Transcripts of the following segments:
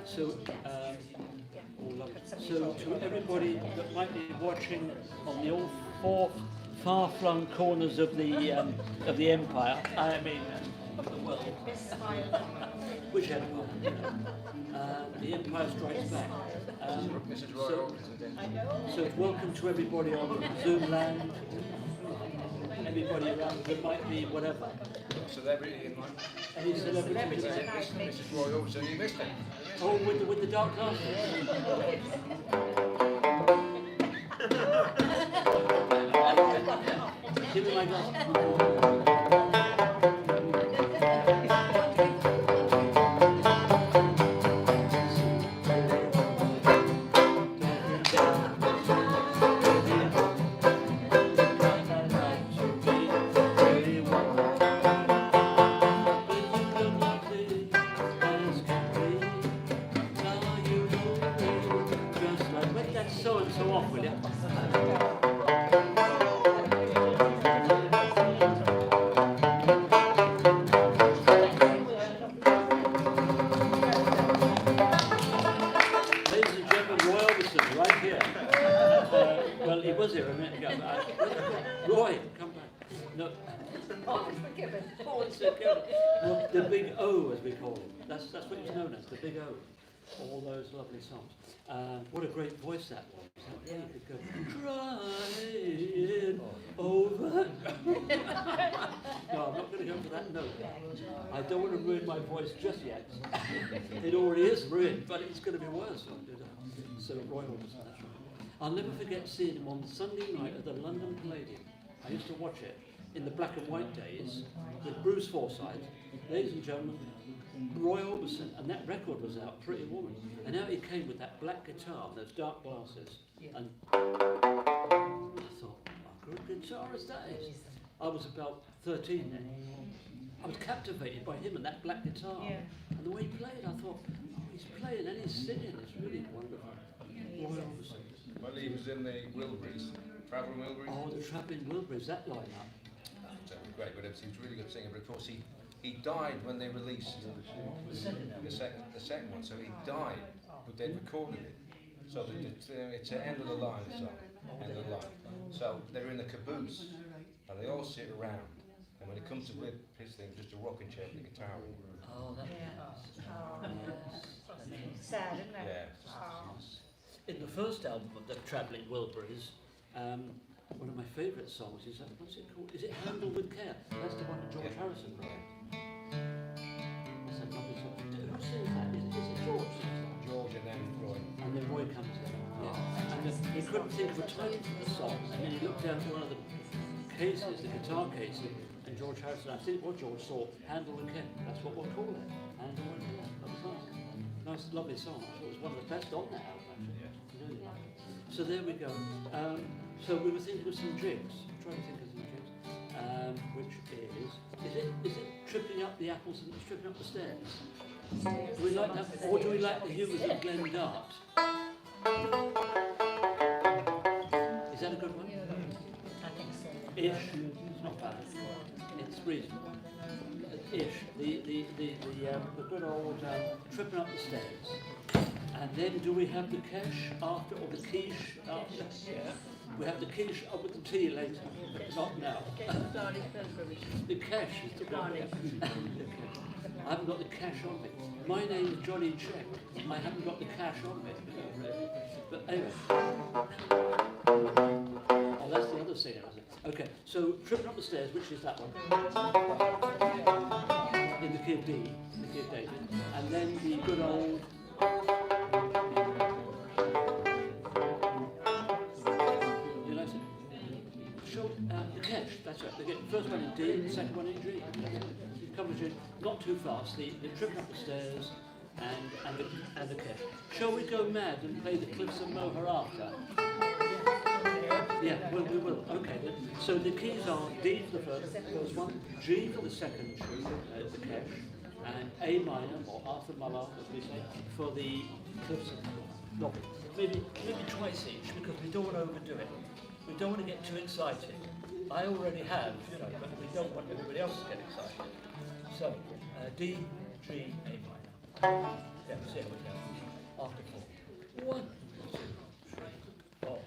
So, so to everybody that might be watching on the all four far-flung corners of the empire, I mean of the world, which empire? The Empire Strikes Back. Mrs. Royal. So welcome to everybody on Zoom land, everybody around that might be whatever. Celebrity in mind. Any celebrities? Mrs. Royal, so you missed it. Oh, with the dark glasses. Give me my glasses. So and so off, will you? Ladies and gentlemen, Roy Orbison, right here. Well, he was here a minute ago. Roy, come back. No. Well, the Big O, as we call him. That's what he's known as, the Big O. All those lovely songs. What a great voice that was. Yeah, you could go crying over. No, I'm not going to go for that note. I don't want to ruin my voice just yet. It already is ruined, but it's going to be worse. So Roy Orbison, that's right. I'll never forget seeing him on Sunday night at the London Palladium. I used to watch it in the black and white days with Bruce Forsyth. Ladies and gentlemen, Roy Orbison, and that record was out, Pretty Woman, and out he came with that black guitar and those dark glasses, and I thought, what a good guitarist that is. I was about 13 then. I was captivated by him and that black guitar, and the way he played, I thought, oh, he's playing and he's singing, it's really wonderful. Roy Orbison. Well, he was in the Wilburys, Travelling Wilburys. Oh, the Travelling Wilburys, that line-up. That was great, but he was a really good singer, but of course he died when they released the second one, so he died, but they'd recorded it. So it's the end of the line song, end of the line. So they're in the caboose, and they all sit around, and when it comes to his thing, just a rocking chair with a guitar. Oh, that Sad, isn't it? Yeah. In the first album of the Travelling Wilburys, one of my favourite songs is, what's it called? Is it Handle with Care? That's the one that George Harrison wrote. That's a lovely song. Who sings that? Is it George? George and then Roy. And then Roy comes in. Yeah. And he couldn't think of a title for the song, and then he looked down at one of the cases, the guitar case, and George Harrison, I think what George saw, Handle with Care. That's what we'll call it. Handle with Care. Nice, lovely song. It was one of the best on that album, actually. Yeah. So there we go. So we were thinking of some jigs. Trying to think of some jigs. Which is it tripping up the apples and tripping up the stairs? Do we like that, or do we like the humours of Glenn Dart? Is that a good one? I think so. Ish. It's not bad. It's reasonable. Ish. The good old tripping up the stairs. And then do we have the cash after, or the quiche after? Yeah. We have the quiche up with the tea later. Not now. The cash is the one. I haven't got the cash on me. My name is Johnny Check. I haven't got the cash on me. But anyway. Oh, that's the other singer, is it? Okay, so tripping up the stairs, which is that one? In the key of D, in the key of David. And then the good old. You like it? Show the cash, that's right. They get the first one in D, the second one in G. It covers it not too fast. The tripping up the stairs and the cash. Shall we go mad and play the Cliffs of Moher after? Yeah, well, we will. Okay, then. So the keys are D for the first one, G for the second, the cash, and A minor, or Arthur Muller, as we say, for the Cliffs of Moher. Maybe twice each, because we don't want to overdo it. We don't want to get too excited. I already have, but we don't want everybody else to get excited. So, D, G, A minor. Yeah, see how we go. After 4. 1, 2, 3, 4.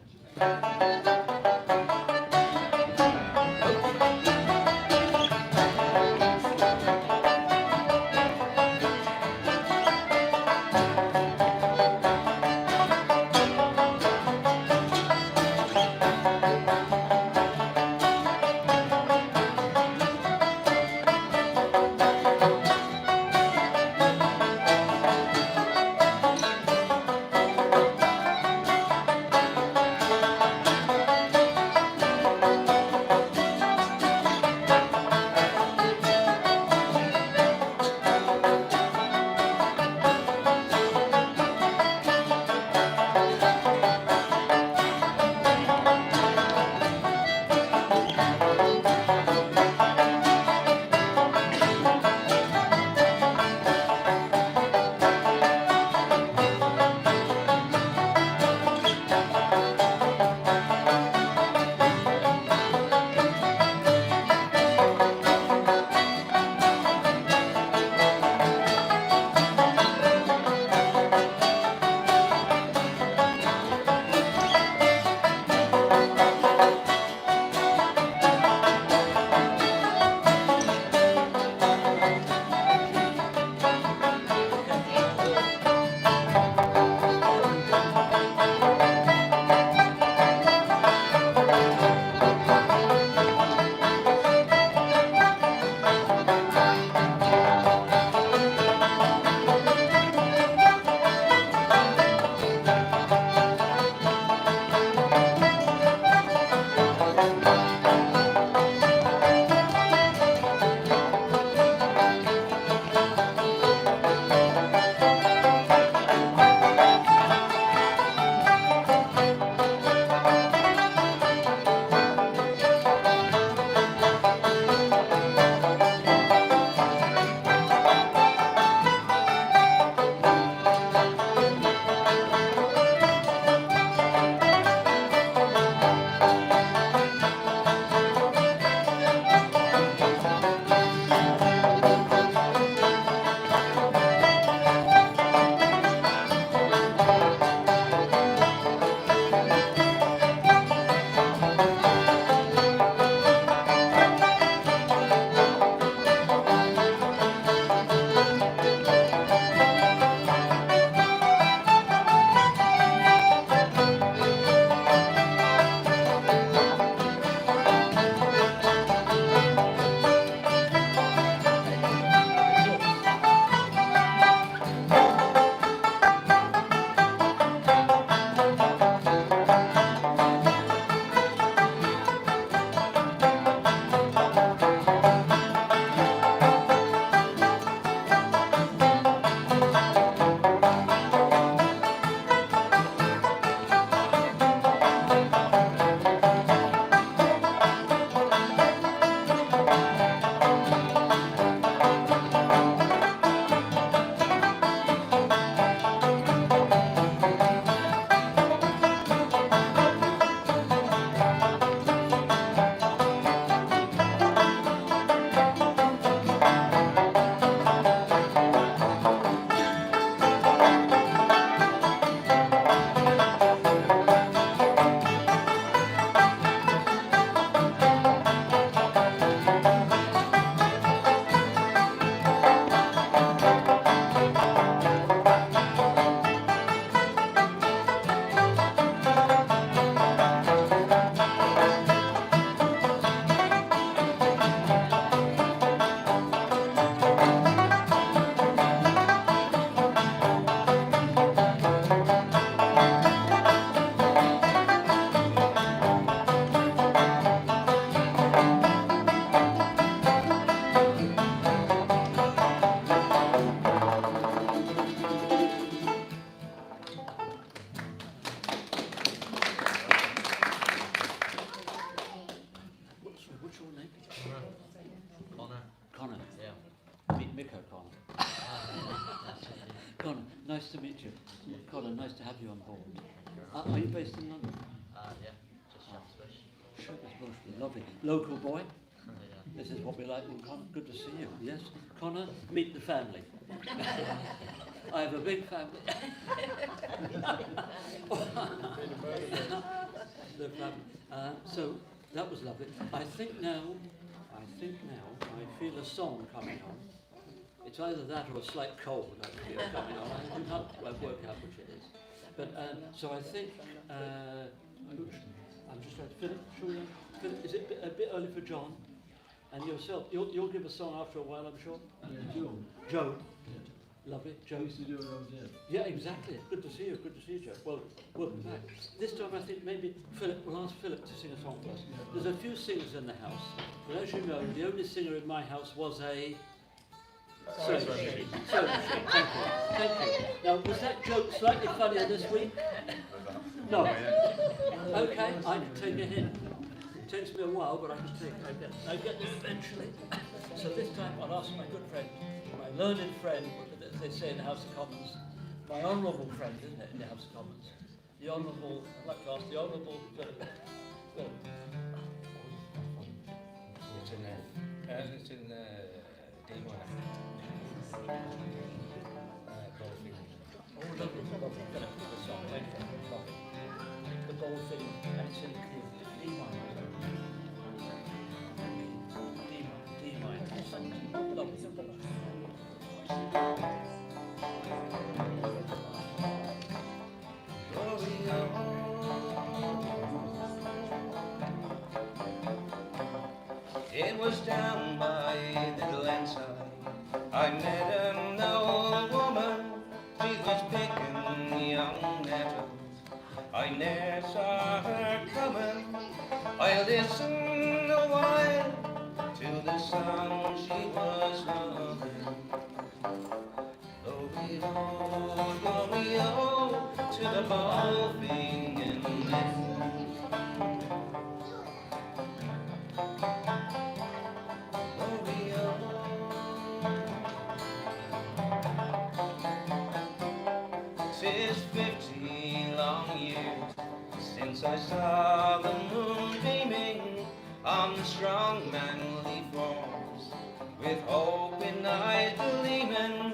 What's your name? Connor. Connor. Yeah. Meet Mick O'Connor. Connor, nice to meet you. Connor, nice to have you on board. Are you based in London? Yeah. Just Shaftesbury. Shepherd's Bush, lovely. Local boy? Yeah. This is what we like. Well, Connor, good to see you. Yes. Connor, meet the family. I have a big family. The family. So that was lovely. I think now, I feel a song coming on. It's either that or a slight cold I feel coming on. I can't work out which it is. But so I think I'm just trying to Philip. Philip, is it a bit early for John? And yourself, you'll give a song after a while, I'm sure. Joe. Lovely, Joe. used to do it when I was there. Yeah, exactly. Good to see you. Good to see you, Joe. Well, welcome back. This time I think maybe we'll ask Philip to sing a song for us. There's a few singers in the house, but as you know, the only singer in my house was a sewing machine. Sewing machine. Thank you. Thank you. Now, was that joke slightly funnier this week? No. Okay, I can take a hint. It takes me a while, but I can take it. I get this eventually. So this time I'll ask my good friend, my learned friend, as they say in the House of Commons, my honourable friend, isn't it, in the House of Commons? The Honourable, I'd like to ask the Honourable Philip. It's in D minor. Oh, lovely, lovely. Philip, the song, thank you. Lovely. The Goldfinch, and it's in D minor. D minor. Lovely. It was down by the glenside. I met an old woman. She was picking young nettles. I never saw her coming. I listened a while to the song she was humming. Glory-o, glory-o, to the ball-fingering men. Tis 50 long years since I saw the moon beaming on the strong manly forms, with hope in eyes gleaming.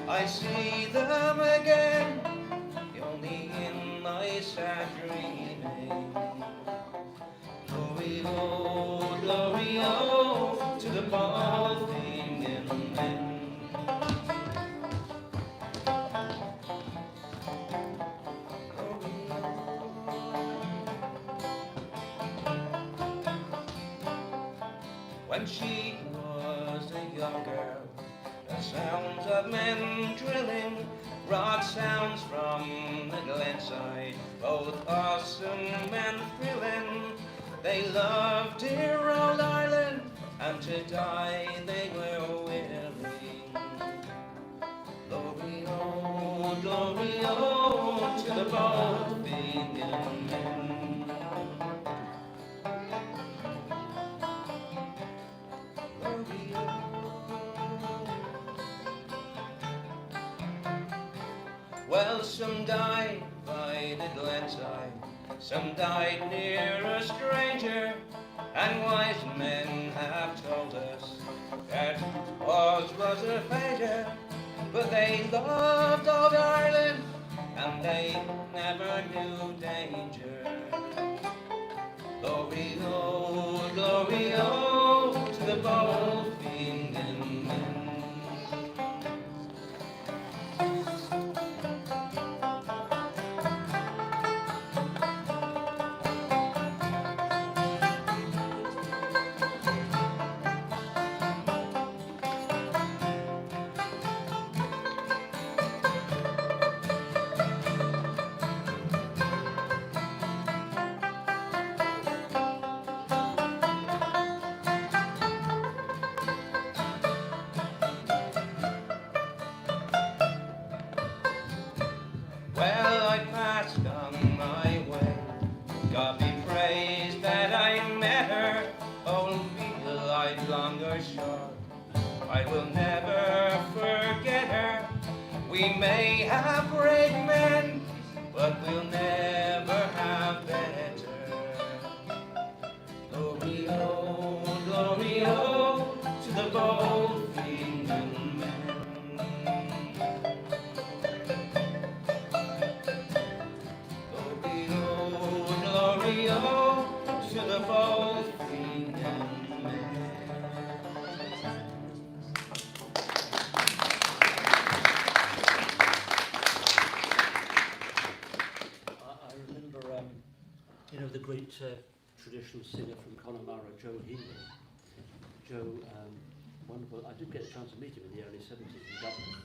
I see them again, only in my sad dreaming. Glory-o, glory-o, to the ball-fingering men. When she was a young girl, the sounds of men drilling brought sounds from the glenside, both awesome and thrilling. They loved dear old Ireland, and to die they were willing. Glory-o, glory-o, to the ball-fingering men. Well, some died by the glenside, some died near a stranger, and wise men have told us that Oz was a failure, but they loved old Ireland, and they never knew danger. Glory-o, glory-o, to the ball-fingering men. Well, I passed on my way. God be praised that I met her. Oh, be life long or short, I will never forget her. We may have great men, but we'll never have better. Glory-o, glory-o, to the bold-fingered men. we all should have always been young men. I remember, the great traditional singer from Connemara, Joe Healy. Joe, wonderful. I did get a chance to meet him in the early 70s in Dublin.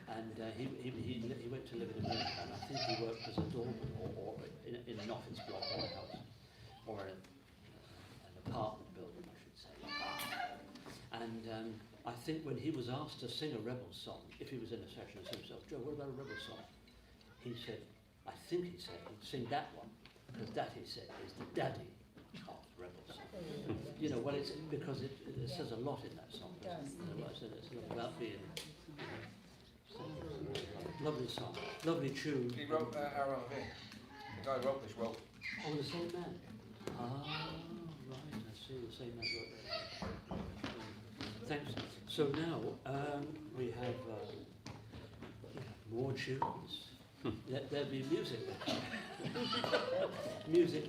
And he went to live in America, and I think he worked as a doorman or in an office block or a house, or an apartment building, I should say. And I think when he was asked to sing a rebel song, if he was in a session and said to himself, Joe, what about a rebel song? He said, I think he said, he'd sing that one, because that, he said, is the daddy of rebel song. Well, it's because it says a lot in that song. It's not about being... Lovely song, lovely tune. He wrote R.L.V. The guy who wrote this wrote. Oh, the same man. Ah, right. I see. The same man wrote that. Thanks. So now we have more tunes. There'll be music. music.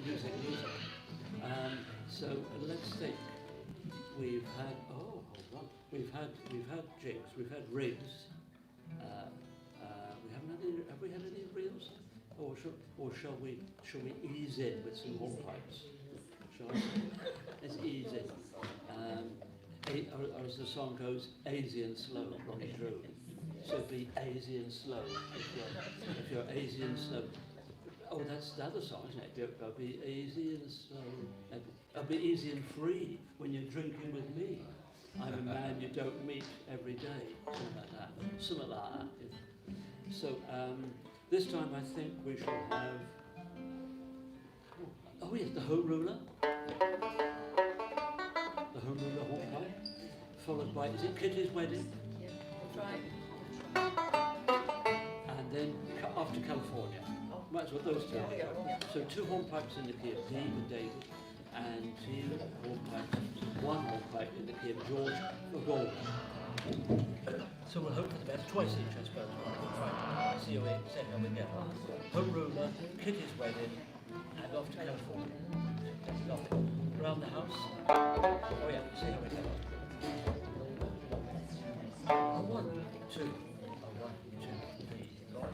So let's think. We've had. Oh, hold on. We've had jigs. We've had rigs. Have we had any reels? Or shall we ease in with some hornpipes? Shall I? Let's ease in. Or as the song goes, easy and slow, Ronnie Drew. So be easy and slow. If you're easy and slow. Oh, that's the other song, isn't it? I'll be easy and slow. I'll be easy and free when you're drinking with me. I'm a man you don't meet every day. Something like that. So this time I think we shall have, oh yes, the Home Ruler. The Home Ruler hornpipe, followed by, is it Kitty's Wedding? And then after California. Might as well those two. So 2 hornpipes in the key of D for David, and 2 hornpipes, 1 hornpipe in the key of George for Gold. So we'll hope for the best, twice each I suppose. We'll try to see how we get on. Home Ruler, Kitty's Wedding, and off to California. Around the house. Oh yeah, see how we get on. 1, 2. 1, 2, 3, 4.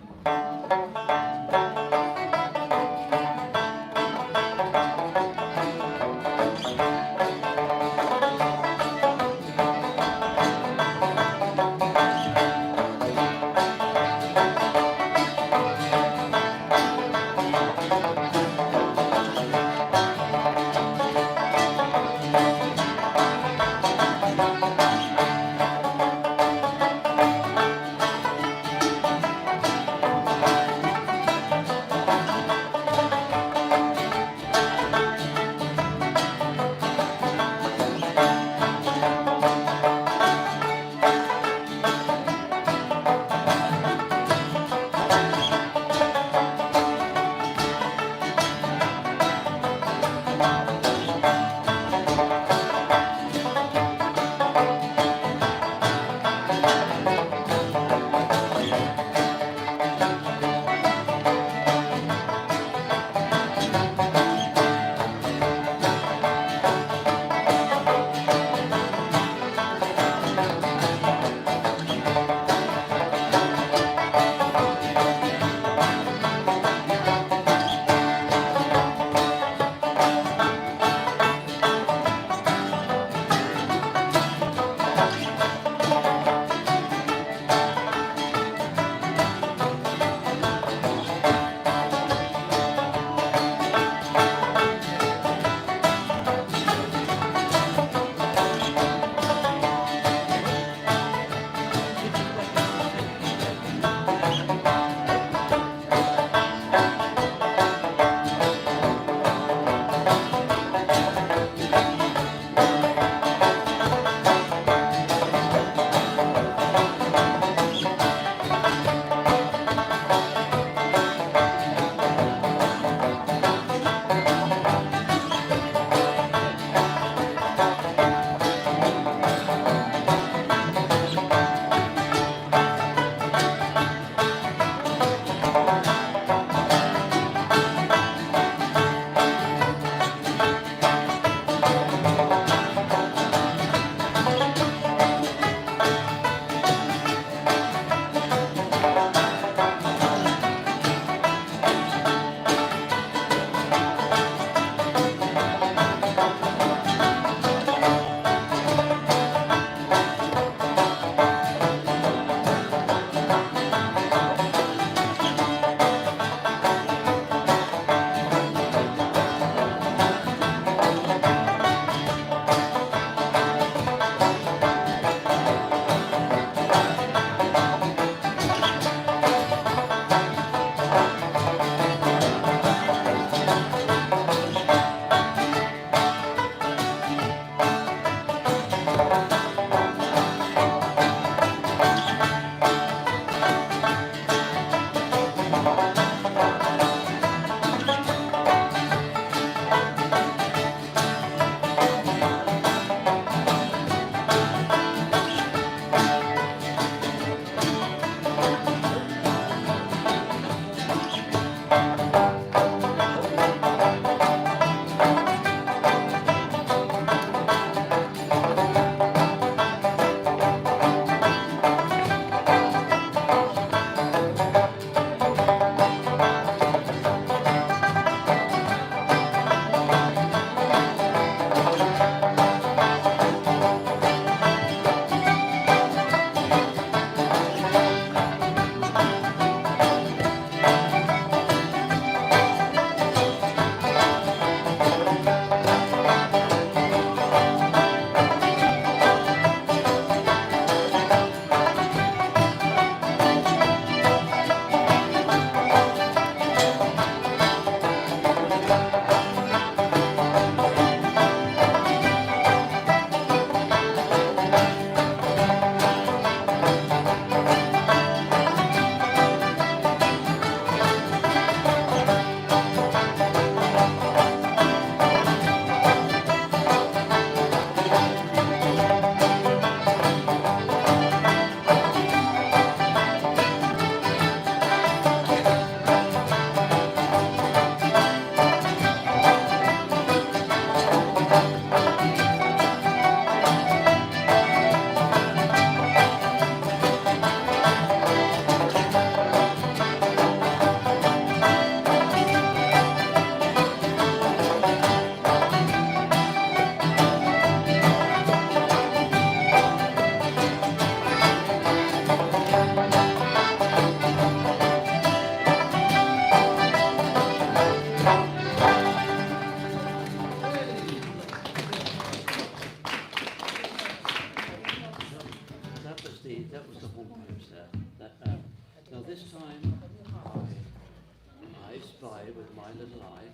by with my little eye.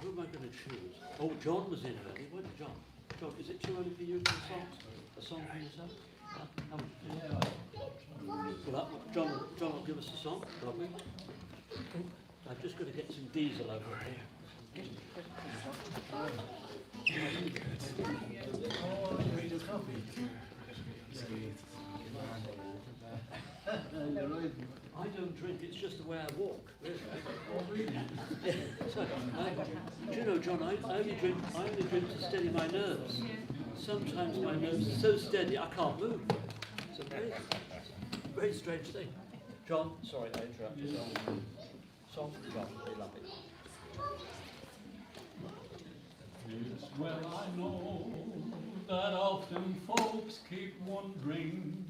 Who am I going to choose? Oh, John was in early. What, John? John, is it too early for you for a song for yourself? Well, John will give us a song, lovely. I've just got to get some diesel over here. I don't drink, it's just the way I walk, really. Yeah, so, do you know, John, I only drink to steady my nerves. Sometimes my nerves are so steady I can't move. It's a very strange thing. John, sorry, I interrupted. Song, John, we love it. Yes, well, I know that often folks keep wondering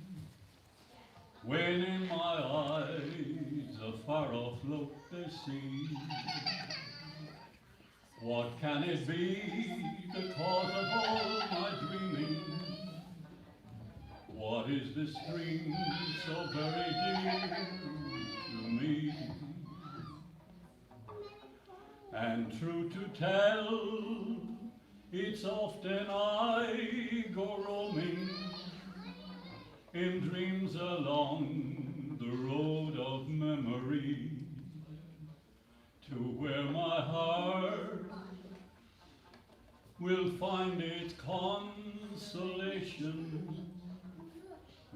when in my eyes a far-off look they see. What can it be, the cause of all my dreaming? What is this dream so very dear to me? And true to tell, it's often I go roaming in dreams along the road of memory, to where my heart will find its consolation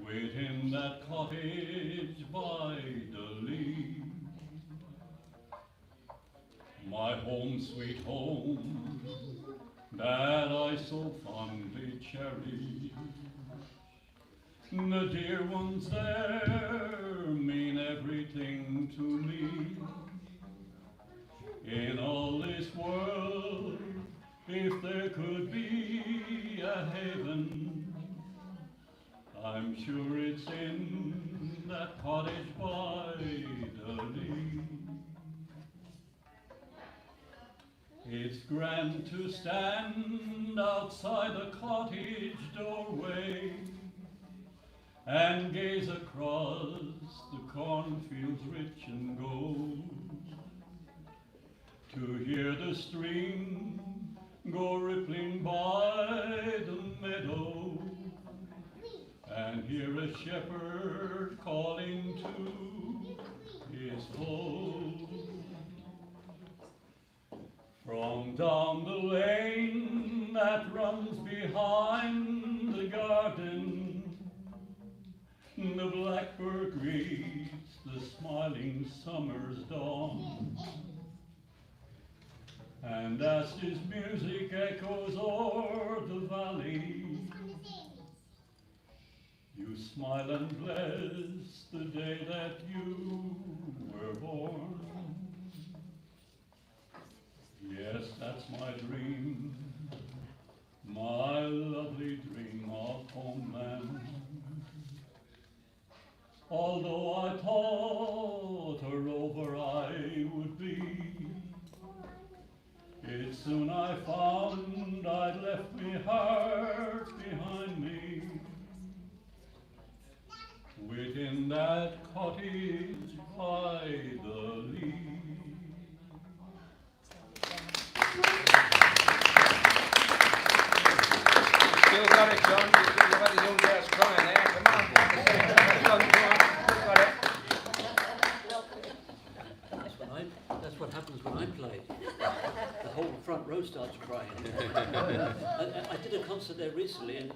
within that cottage by the lea. My home, sweet home, that I so fondly cherish. The dear ones there mean everything to me. In all this world, if there could be a haven, I'm sure it's in that cottage by the lea. It's grand to stand outside the cottage doorway and gaze across the cornfields rich and gold, to hear the stream go rippling by the meadow, and hear a shepherd calling to his fold. From down the lane that runs behind the garden, the blackbird greets the smiling summer's dawn. And as his music echoes o'er the valley, you smile and bless the day that you were born. Yes, that's my dream, my lovely dream of homeland. Although I thought a rover I would be, it soon I found I'd left me heart behind me, within that cottage by the lea. Still got it, John. You've had the young girls crying there. Come on. Come on. Got it. That's what happens when I play. The whole front row starts crying. I did a concert there recently, and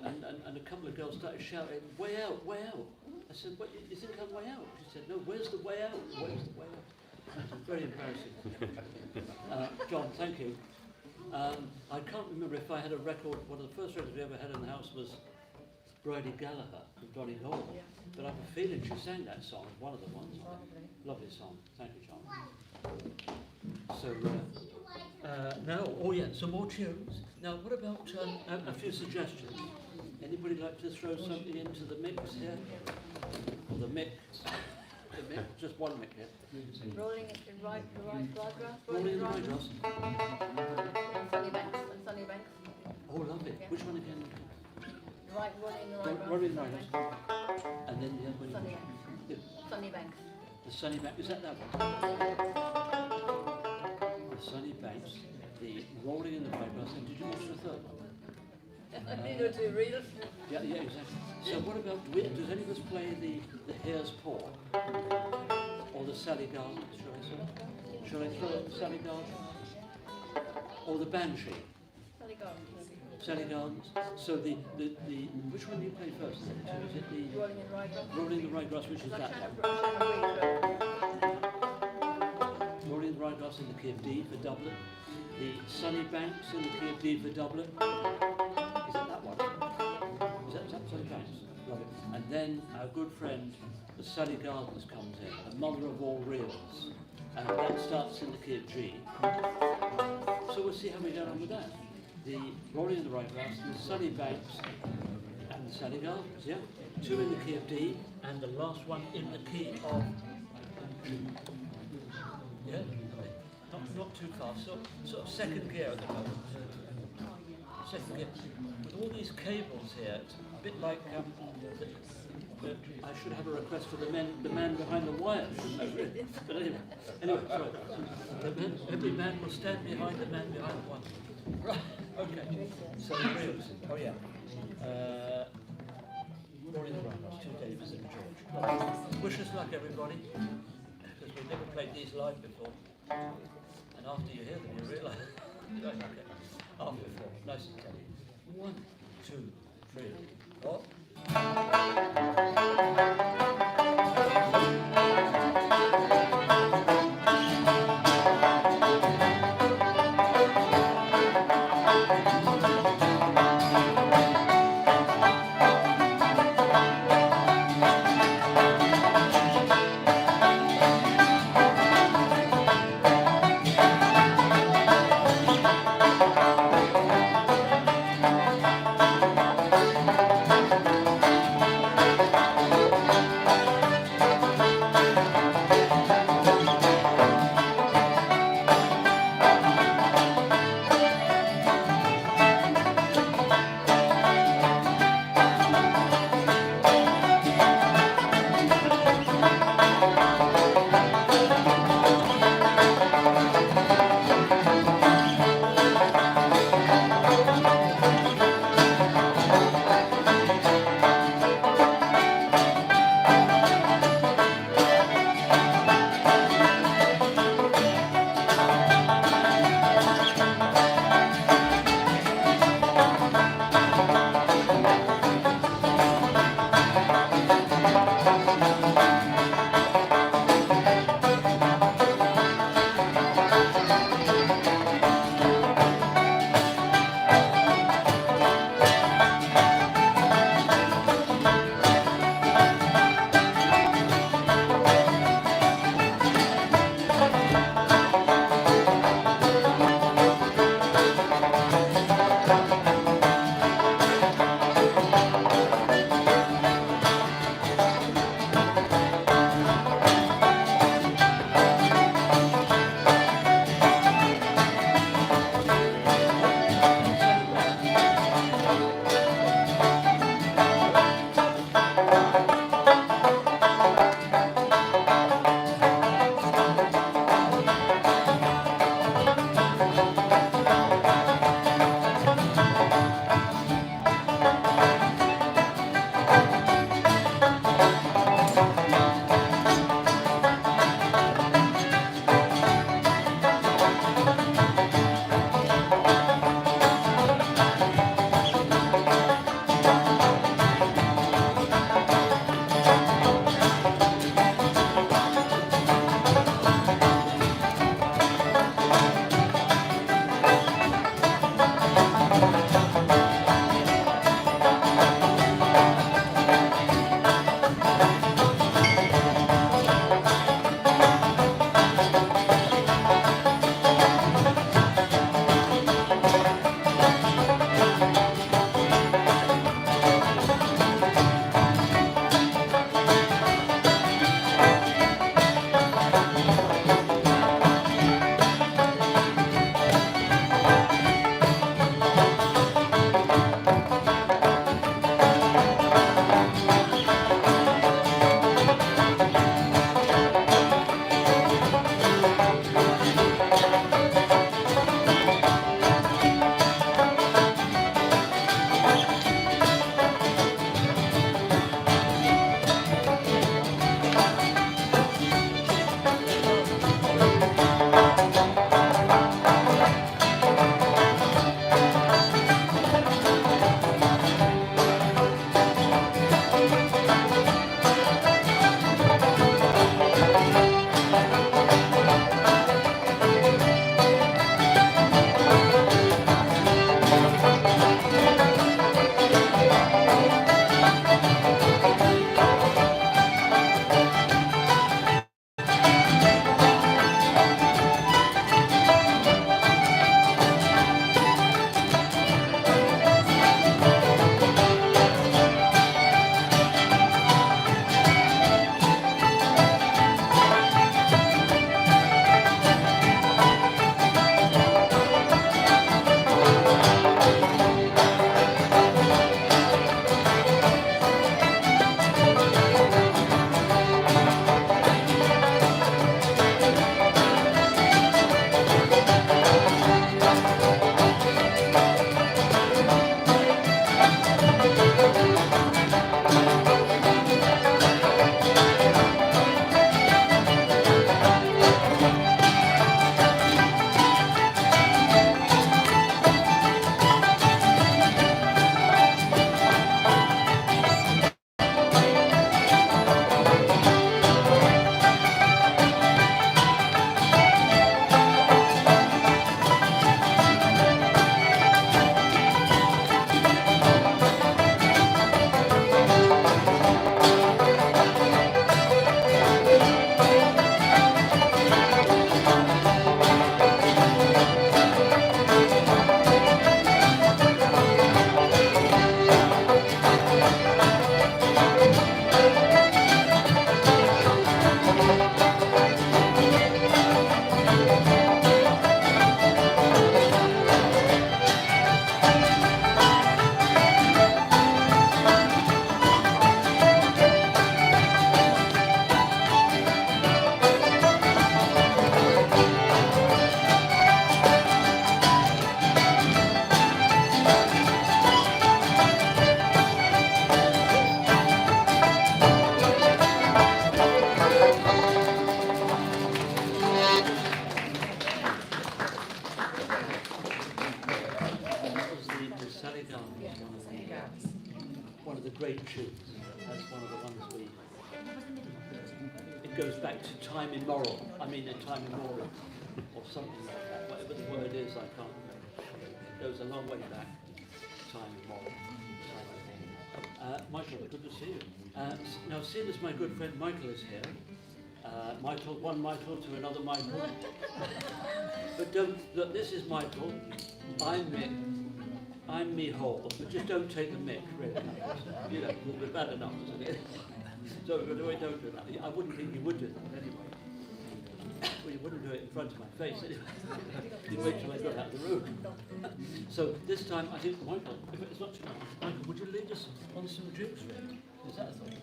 a couple of girls started shouting, "Way out, way out!" I said, "What? You think I'm way out?" She said, "No, where's the way out? Where's the way out?" It was very embarrassing. John, thank you. I can't remember if I had a record. One of the first records we ever had in the house was Bridie Gallagher from Donegal. But I have a feeling she sang that song, one of the ones. Lovely song. Thank you, John. So now, oh yeah, some more tunes. Now, what about a few suggestions? Anybody like to throw something into the mix here? Or the mix? The mix? Just one mix here. Rolling it in Ryegrass. Rolling in Ryegrass. Sunny Banks. Oh, lovely. Yeah. Which one again? Rolling in Ryegrass. Rolling in Ryegrass. And then the other one. Sunny Banks. Yeah. Sunny Banks. The Sunny Banks, is that one? The Sunny Banks, the Rolling in the Ryegrass, and did you mention a third one? I need to do reels. Yeah, exactly. So what about, does any of us play the Hare's Paw? Or the Sally Gardens, shall I throw the Sally Gardens? Or the Banshee? Sally Gardens. Sally Gardens. So the which one do you play first? Is it the Rolling in Ryegrass. Rolling in the Ryegrass, which is I'm that trying one? to read Rolling in the Ryegrass in the key of D for Dublin. The Sunny Banks in the key of D for Dublin. Is it that one? Is that Sunny Banks? Love it. And then our good friend, the Sally Gardens, comes in, the mother of all reels. And that starts in the key of G. So we'll see how we get on with that. The Rolling in the Ryegrass, the Sunny Banks, and the Sally Gardens, yeah? Two in the key of D, and the last one in the key of G. Yeah? Not too fast, sort of second gear at the moment. Second gear. With all these cables here, it's a bit like I should have a request for the man behind the wire, shouldn't I, really? But anyway, sorry. Every man will stand behind the man behind the wire. Right, okay. So the reels. Oh yeah. Rory the Ryegrass, 2 Davies and George. Wish us luck, everybody, because we've never played these live before. And after you hear them, you realise. Okay. After 4, nice and steady. 1, 2, 3. great tunes. That's one of the ones we. It goes back to time immemorial. I mean, a time immemorial, or something like that. Whatever the word is, I can't remember. It goes a long way back. Time immemorial. Michael, good to see you. Now, seeing as my good friend Michael is here, Michael, one Michael to another Michael. But don't, look, this is Michael, I'm Mick, I'm me whole, but just don't take the Mick, really. You know, it'll be bad enough, isn't it? So we don't do that. I wouldn't think you would do that anyway. Well, you wouldn't do it in front of my face anyway. You wait till I got out of the room. So this time, I think, Michael, if it's not too much, Michael, would you lead us on some drinks, really? Is that a thought?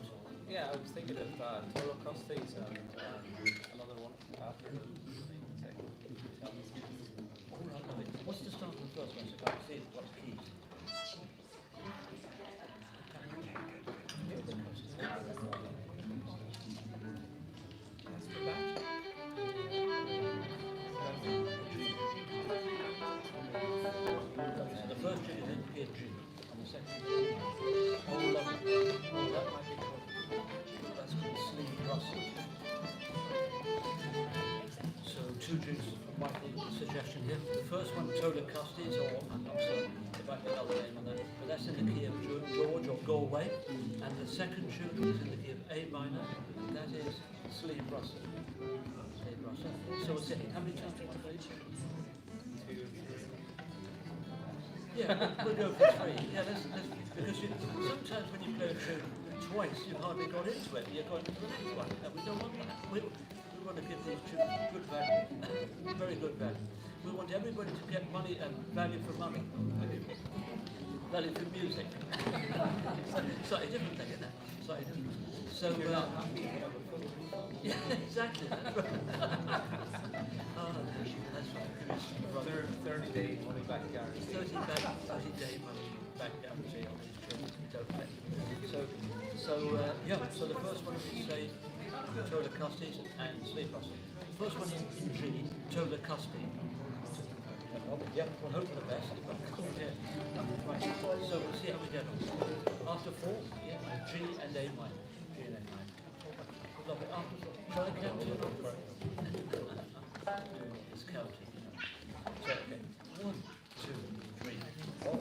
Yeah, I was thinking of Tolo Costes and another one after. What's the start of the first one? So I can't see it. What's keys? The first G is in here, G. And the second G. Oh, lovely. Oh, that might be called. That's called Sleeve Russell. So two drinks from Michael's suggestion here. The first one, Tola Custies, or I'm sorry, if I get another name on that, but that's in the key of George or Galway. And the second tune is in the key of A minor, and that is Sleeve Russell. Sleeve Russell. So it's how many times do you want to play? Yeah, we'll go for three. Yeah, because sometimes when you play a tune twice, you've hardly got into it. You're going to the next one, and we don't want that. We want to give these tunes good value, very good value. We want everybody to get money and value for money, value for music. Slightly different thing, isn't it? Slightly different. So, yeah, exactly. That's right. That's right. 30-day money back guarantee. 30-day money back guarantee on these tunes. We don't pay. So the first one is say Tola Custies and Sleeve Russell. The first one in G, Tola Custy. Yeah, we'll hope for the best. Yeah. Right. So we'll see how we get on. After four, yeah, G and A minor. G and A minor. Lovely. After four, shall I count it? It's counting. So, okay. 1, 2, 3, 4.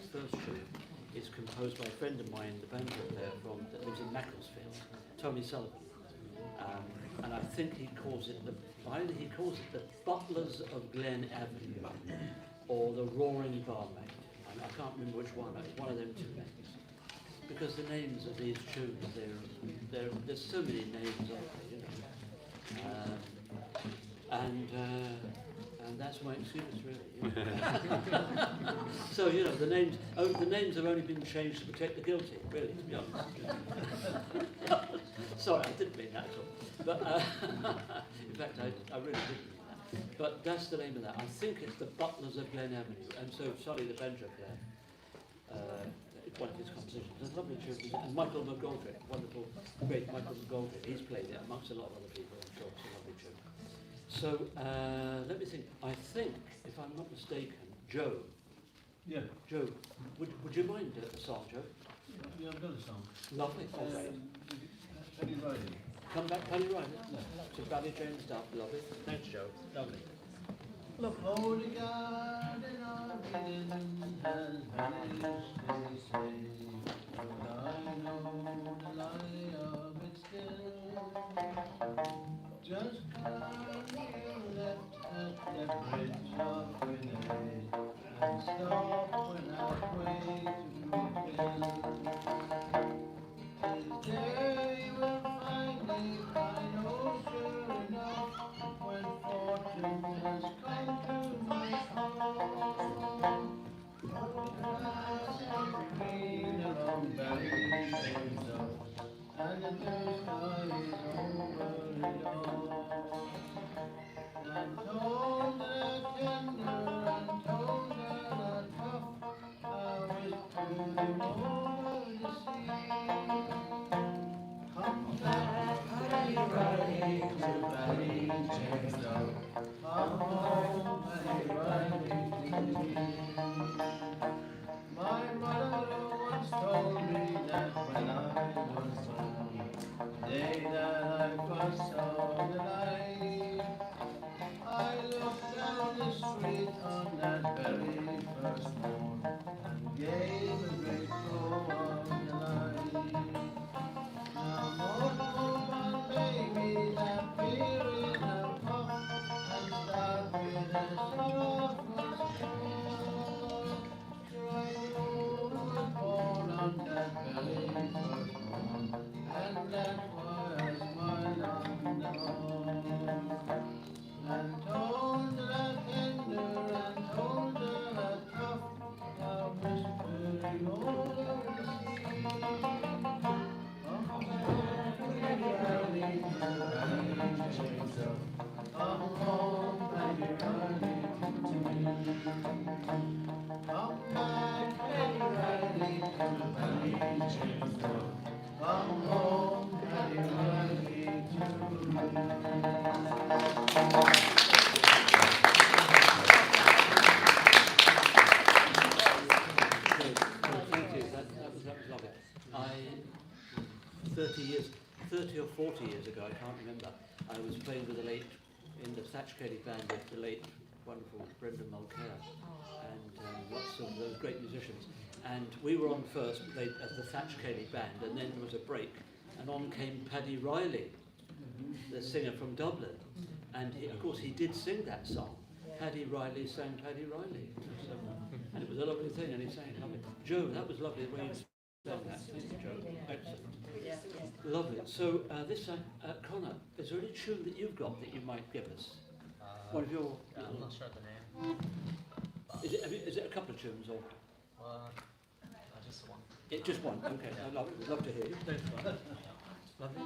first tune is composed by a friend of mine, the banjo player that lives in Macclesfield, Tony Sullivan. And I think he calls it the Butlers of Glen Avenue, or the Roaring Barmaid. I can't remember which one. It's one of them two names. Because the names of these tunes, there's so many names, aren't there, you know. And that's my excuse, really. You know. So, you know, the names have only been changed to protect the guilty, really, to be honest. Sorry, I didn't mean that at all. But, in fact, I really didn't mean that. But that's the name of that. I think it's the Butlers of Glen Avenue. And so, Sully, the banjo player, it's one of his compositions. There's a lovely tune. And Michael McGoldrick, wonderful, great Michael McGoldrick, he's played it amongst a lot of other people, I'm sure. It's a lovely tune. So, let me think. I think, if I'm not mistaken, Joe. Yeah, Joe, would you mind a song, Joe? yeah, I've got a song. Lovely. Okay. Penny Riley. Come back, Paddy Ryder. Yeah. So Paddy James Duff, lovely. Thanks, Joe. Lovely. Look, holy God, in our Eden has vanished, they say, but I know the lie of it still. Just cause you left at the bridge of Winnie and stopped when halfway to refill. There you will find me, I know sure enough, when fortune has come to my home. Green along valleys and up, and the blue sky is over it all. And told that tender and told that tough, I was pulling over the sea. Come back, Paddy Riley, to Valley James Duff. Come home, Paddy Riley, to me. My mother once told me that when I was young, the day that I first saw the light, I looked down the street on that very first morn and gave a great blow of delight. Now most woman babies appear in a puff and start with a sorrowful score. Sure, I was born on that very first morn, and that was my underdog. And told her tender and told her tough, I whispering over the sea. Come back, Paddy Riley, to Valley James Duff. Come home, Paddy Riley, to me. Come back, Paddy Riley, to Valley James Duff. Come home, Paddy Riley, to me. Great. Well, thank you. That was lovely. 30 or 40 years ago, I can't remember, I was playing with in the Thatch Kelly band with the late, wonderful Brendan Mulcair, and lots of those great musicians. And we were on first, played as the Thatch Kelly band, and then there was a break, and on came Paddy Riley, the singer from Dublin. And of course, he did sing that song. Paddy Riley sang Paddy Riley. So, and it was a lovely thing, and he sang it lovely. Joe, that was lovely the way you sang that. Thank you, Joe. Excellent. Lovely. So, Connor, is there any tune that you've got that you might give us? One of your... I'm not sure of the name. Is it a couple of tunes, or...? Just one. Just one, okay. I'd love to hear you. Thanks, Connor. Lovely.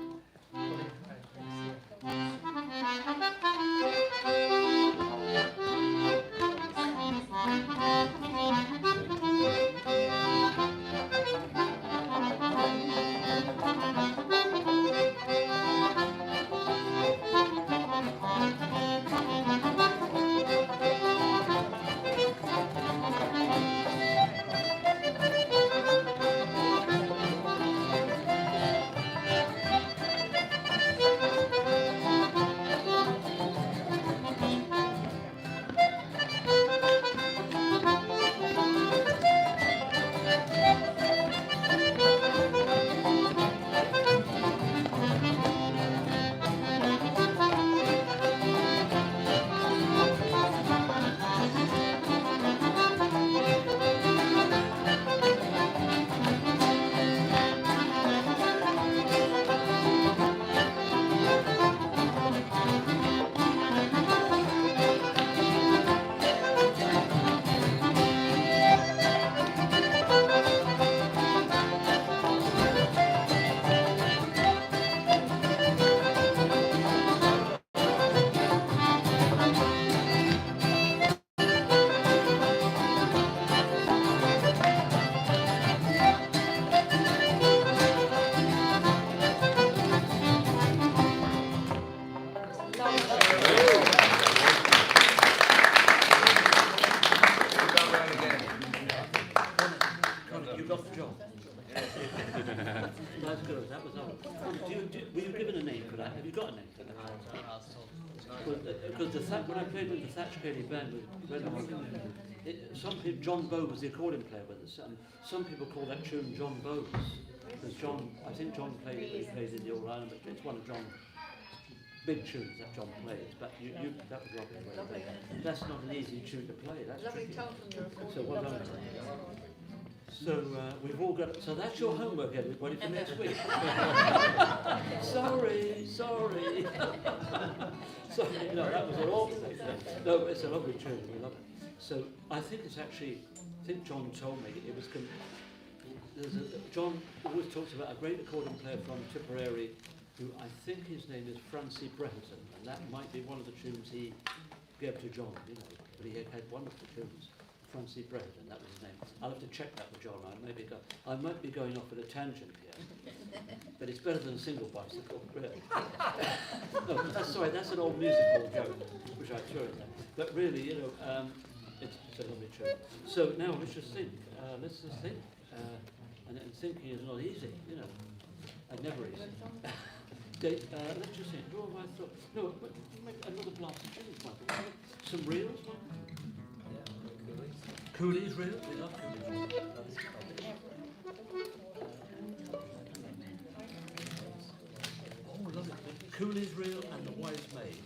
got the job. That's good. That was all. Were you given a name for that? Have you got a name for that? I was told. Because when I played with the Thatch Kelly band with Red Hot, some people, John Bow was the accordion player with us. Some people call that tune John Bowes, because I think John plays in the All Ireland, but it's one of John's big tunes that John plays. But that was lovely. Lovely. That's not an easy tune to play. That's Lovely tricky. tone from your recording. So well done. So we've all got. So that's your homework, everybody, for next week. sorry. Sorry. No, that was an awful thing. No, it's a lovely tune. We love it. So I think it's actually. I think John told me it was. John always talks about a great accordion player from Tipperary, who I think his name is Francie Brereton, and that might be one of the tunes he gave to John. You know, but he had wonderful tunes. Francie Brereton, that was his name. I'll have to check that with John. I might be going off at a tangent here, but it's better than a single bicycle, really. No, that's an old musical joke, which I threw in there. But really, you know, it's a lovely tune. So now let's just think. And thinking is not easy, you know, and never easy. Let's just think. What have I thought? No, make another blast of tunes, Michael. Some reels, Michael? Cooley's Reel? We love Cooley's Reel. Oh, love it. Cooley's Reel and The Wise Maid.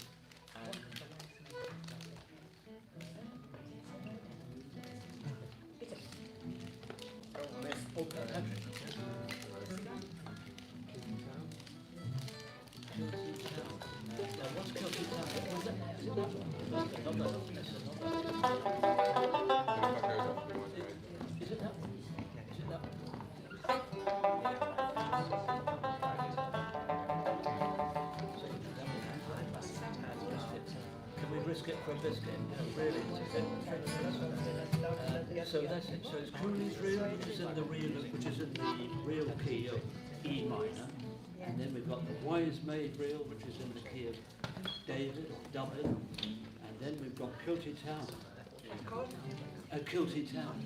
Oh, Patrick. Now, what's Kilty Town? Is it that one? Not that one. Is it that one? Can we risk it for a biscuit? Really? So that's it. So it's Cooley's Reel, which is in the real key of E minor, and then we've got the Wise Maid Reel, which is in the key of David or Dublin, and then we've got Kilty Town. Kilty Town,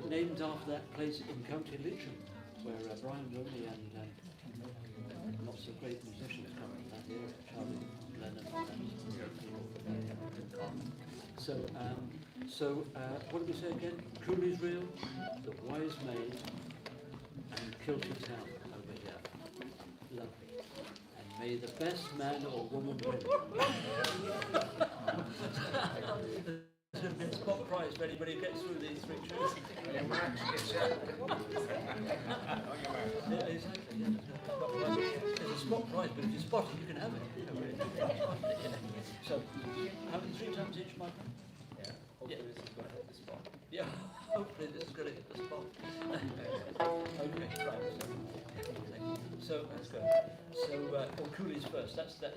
named after that place in County Leitrim, where Brian Looney and lots of great musicians come from that area, Charlie Lennon. So what did we say again? Cooley's Reel, The Wise Maid, and Kilty Town over here. Lovely. And may the best man or woman win. There's going to be a spot prize for anybody who gets through these three tunes. Yeah, exactly. Yeah. There's a spot prize, but if you spot it, you can have it. You know, really. So, how many 3 times each, Michael? Hopefully this is going to hit the spot. Yeah, hopefully this is going to hit the spot. Okay, right. So let's go. So, Cooley's first. That's the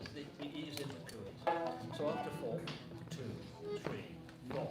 E's in the Cooley's. So after 4, 2, 3, 4.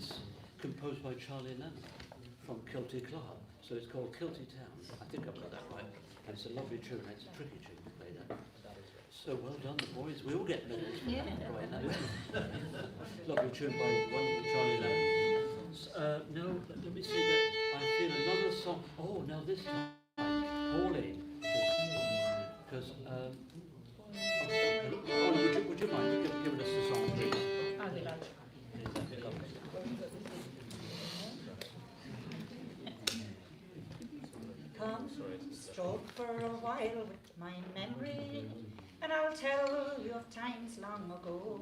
is composed by Charlie Lennon from Kilty Clark. So it's called Kilty Town. I think I've got that right. And it's a lovely tune. It's a tricky tune to play that. So well done, the boys. We all get medals for Yeah. right now. Lovely tune by wonderful Charlie Lennon. Now, let me see that. I feel another song. Oh, now this time, Pauline. Because, would you mind giving us the song, please? I will. Come, stroll for a while with my memory, and I'll tell you of times long ago,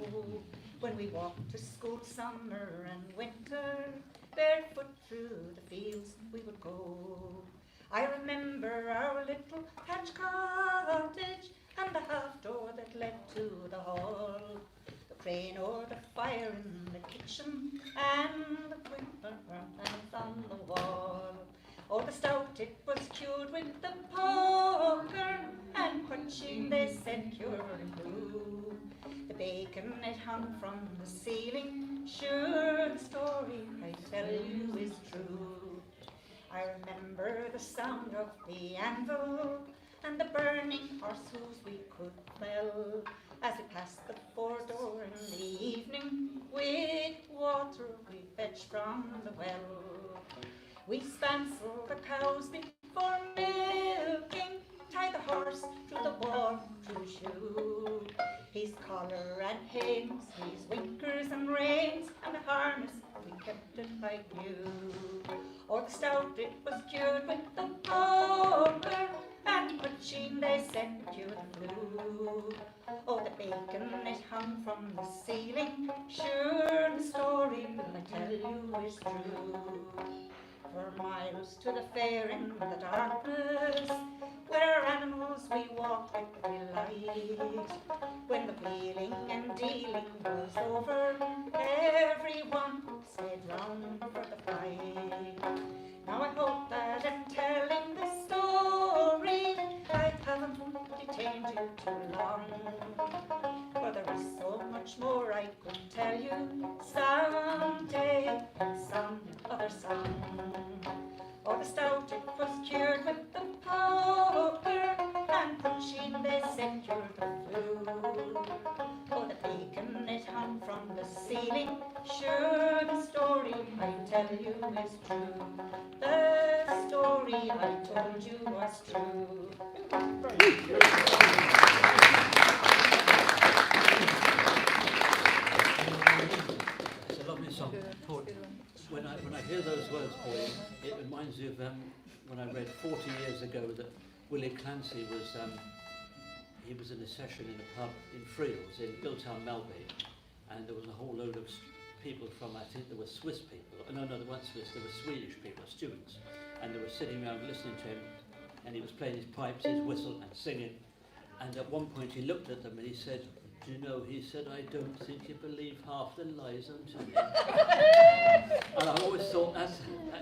when we walked to school summer and winter, barefoot through the fields we would go. I remember our little thatch cottage, and the half door that led to the hall, the crane o'er the fire in the kitchen, and the whimper on the wall. Oh, the stout it was cured with the poker, and quenching they said curing blue. The bacon it hung from the ceiling, sure the story I tell you is true. I remember the sound of the anvil, and the burning horse hooves we could smell, as we passed the fore door in the evening, with water we fetched from the well. We spancel the cows before milking, tie the horse to the warm true shoe. His collar and hames, his winkers and reins, and the harness we kept it like new. Or the stout it was cured with the poker, and quenching they sent you the flu. Oh, the bacon it hung from the ceiling, sure the story I tell you is true. For miles to the fair in the darkness, where animals we walked with delight. When the wheeling and dealing was over, everyone stayed round for the fight. Now I hope that in telling this story, I haven't detained you too long, for there is so much more I could tell you someday in some other song. Oh, the stout it was cured with the poker, and punching they said cured the flu. Oh, the bacon it hung from the ceiling, sure the story I tell you is true. The story I told you was true. It's a lovely song. Paul, when I hear those words, Pauline, it reminds me of when I read 40 years ago that Willie Clancy was he was in a session in a pub in Friels in Milltown, Melby, and there was a whole load of people from, I think there were Swiss people, no, they weren't Swiss, they were Swedish people, students, and they were sitting around listening to him, and he was playing his pipes, his whistle, and singing, and at one point he looked at them and he said, "Do you know," he said, "I don't think you believe half the lies I'm telling you." And I always thought that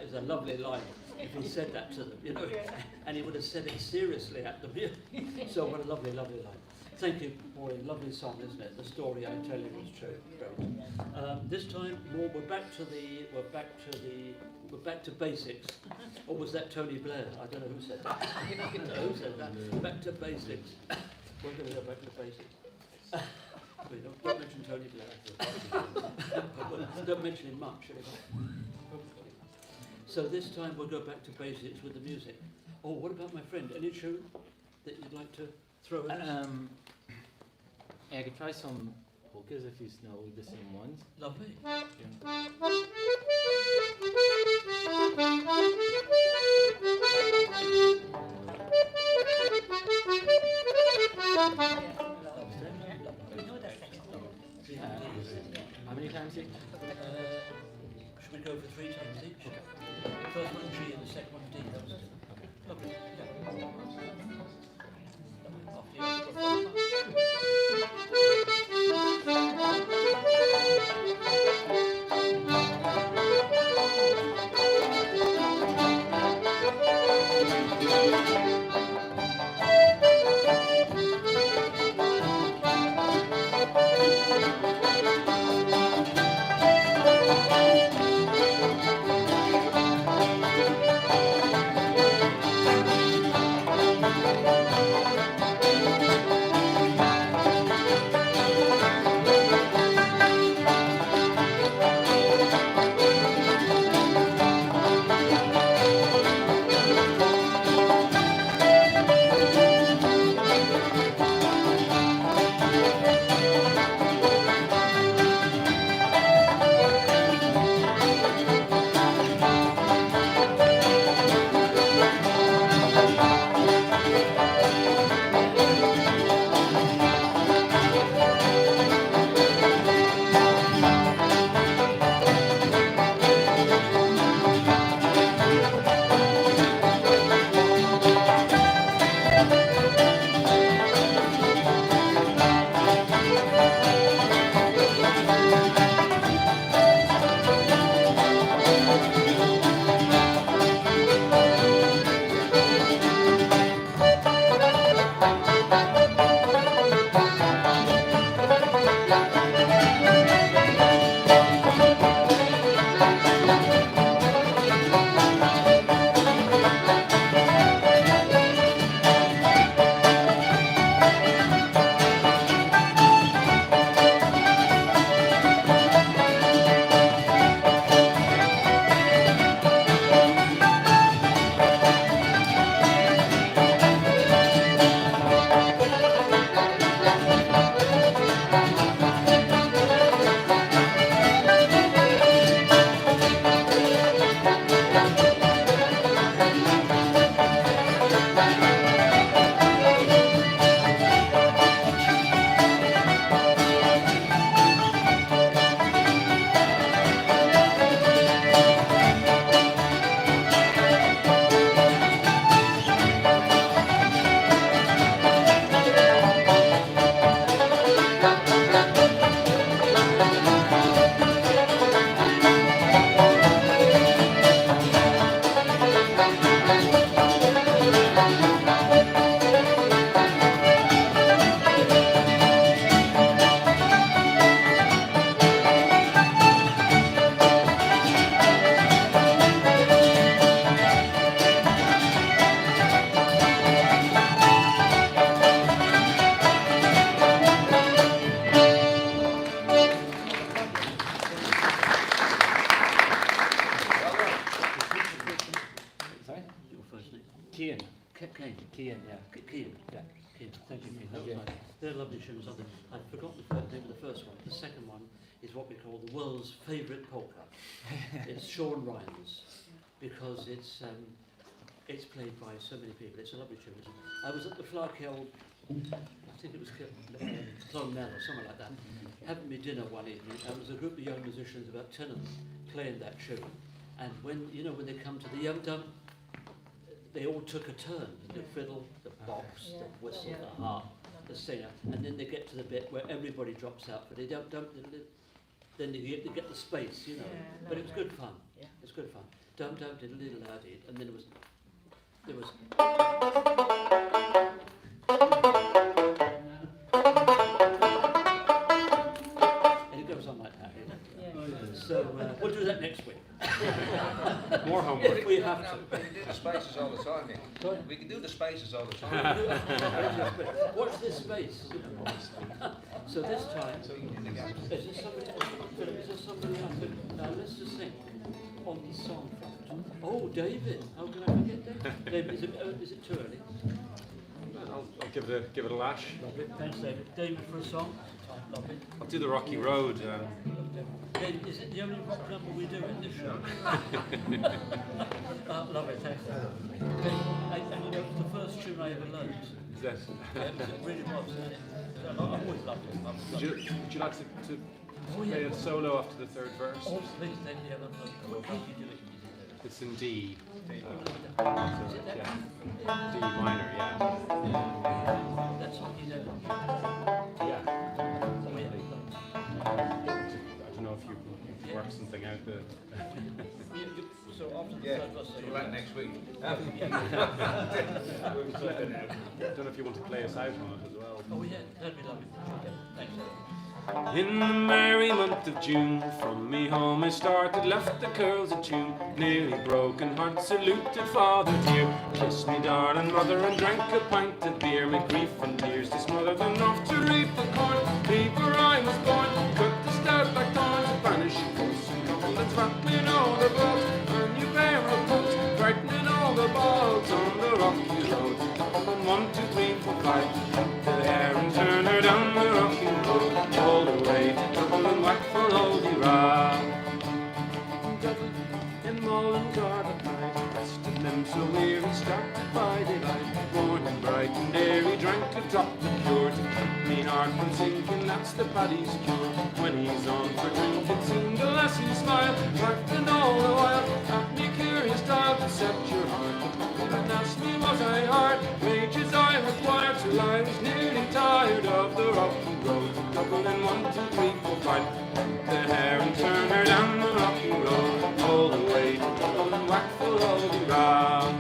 is a lovely line if he said that to them, you know, and he would have said it seriously at them. So what a lovely, lovely line. Thank you, Maureen. Lovely song, isn't it? The story I tell you is true. Great. This time, more. We're back to basics. Or was that Tony Blair? I don't know who said that. Who said that? Back to basics. We're going to go back to basics. Don't mention Tony Blair. Don't mention him much. So this time we'll go back to basics with the music. Oh, what about my friend? Any tune that you'd like to throw in? Yeah, I could try some polkas if you know the same ones. Lovely. How many times each? Should we go for 3 times each? First one G and the second one D. That was it. Lovely. Kane. Kian, yeah. Keane, yeah. Keane. Thank you, Keane. That was nice. They're lovely tunes, aren't they? I've forgotten the name of the first one. The second one is what we call the world's favourite polka. It's Sean Ryan's, because it's played by so many people. It's a lovely tune. I was at the Flarkill, I think it was Clonmel or something like that, having me dinner one evening. There was a group of young musicians, about 10 of them, playing that tune. And when they come to the Yum Dum, they all took a turn. The fiddle, the box, the whistle, the harp, the singer, and then they get to the bit where everybody drops out, but they don't then they get the space, Yeah, but it was lovely. good fun. Yeah. It was good fun. Dum dum diddle diddle laddy, and then there was and it goes on like that. So we'll do that next week. More homework. If we have No, to. we can do the spaces all the time, Nick. Sorry? We can do the spaces all the time. Watch this space. So this time, So you can do the gaps. is there somebody? Philip, is there somebody else? Now let's just think on the song front. Oh, David! How can I forget David? David, is it too early? I'll give it a lash. Lovely. Thanks, David. David for a song. Lovely. I'll do the Rocky Road. David, is it the only rock number we do in this show? Lovely. Thanks, David. And you know, it was the first tune I ever learned. Is that? Yeah, it really was. I've always loved it. Would you like to Oh, play yeah. a solo after the third verse? Oh, please, then, yeah, what key do you do it? It's in D. Is it that? Yeah. D minor, yeah. That's what you know. Yeah. Oh, yeah. I don't know if you can work something out. So after the Yeah, third verse, so back next week. I don't know if you want to play us out on it as well. Oh, yeah, that'd be lovely. Okay, thanks. In the merry month of June, from me home I started, left the curls a tune. Nearly broken heart, saluted father dear. Kissed me darling mother and drank a pint of beer. My grief and tears to smother them off to reap the corn. Leave where I was born, cut the stout like thorns, vanishing ghosts and goblins rattling all the balls. A new pair of boots, frightening all the balls on the rocky road. And 1, 2, 3, 4, 5, up the hair and turn her down the rocky road. All the way to Dublin, Wackford, Holy Rod. Dublin, in Mullingar at night, rested them so weary, started by daylight. Morning bright and Derry drank a drop the cure to keep me heart from sinking, that's the paddy's cure. When he's on for drinking, single lassie smile, laughing all the while, at me curious style to set your heart. And asked me was I hard, wages I required, till I was nearly tired of the rocky road. Dublin 1, 2, 3, 4, 5, the hair and turn her down the rocky road, all the way to Dublin, Wackford, Holy Rod.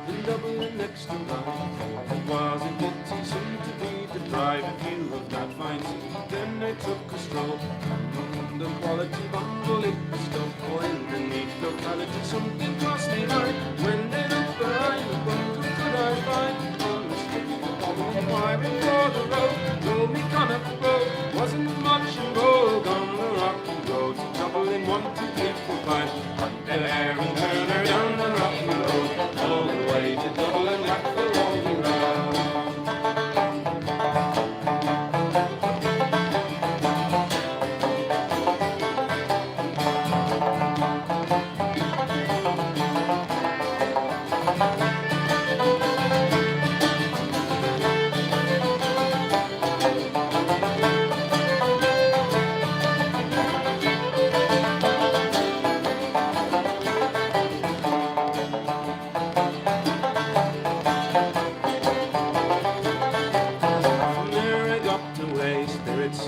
In Dublin next to mine, it was a pity soon to be deprived of view of that fine city. Then I took a stroll among the quality bumble, it was stuff for underneath locality. Something crossed me mind when they looked behind. What could I find on the street? Inquiring for the road, told me Connacht Road wasn't much in vogue on the rocky road. To Dublin 1, 2, 3, 4, 5, cut the hair and turn her down the rocky road, all the way to Dublin, Wackford, Holy Rod.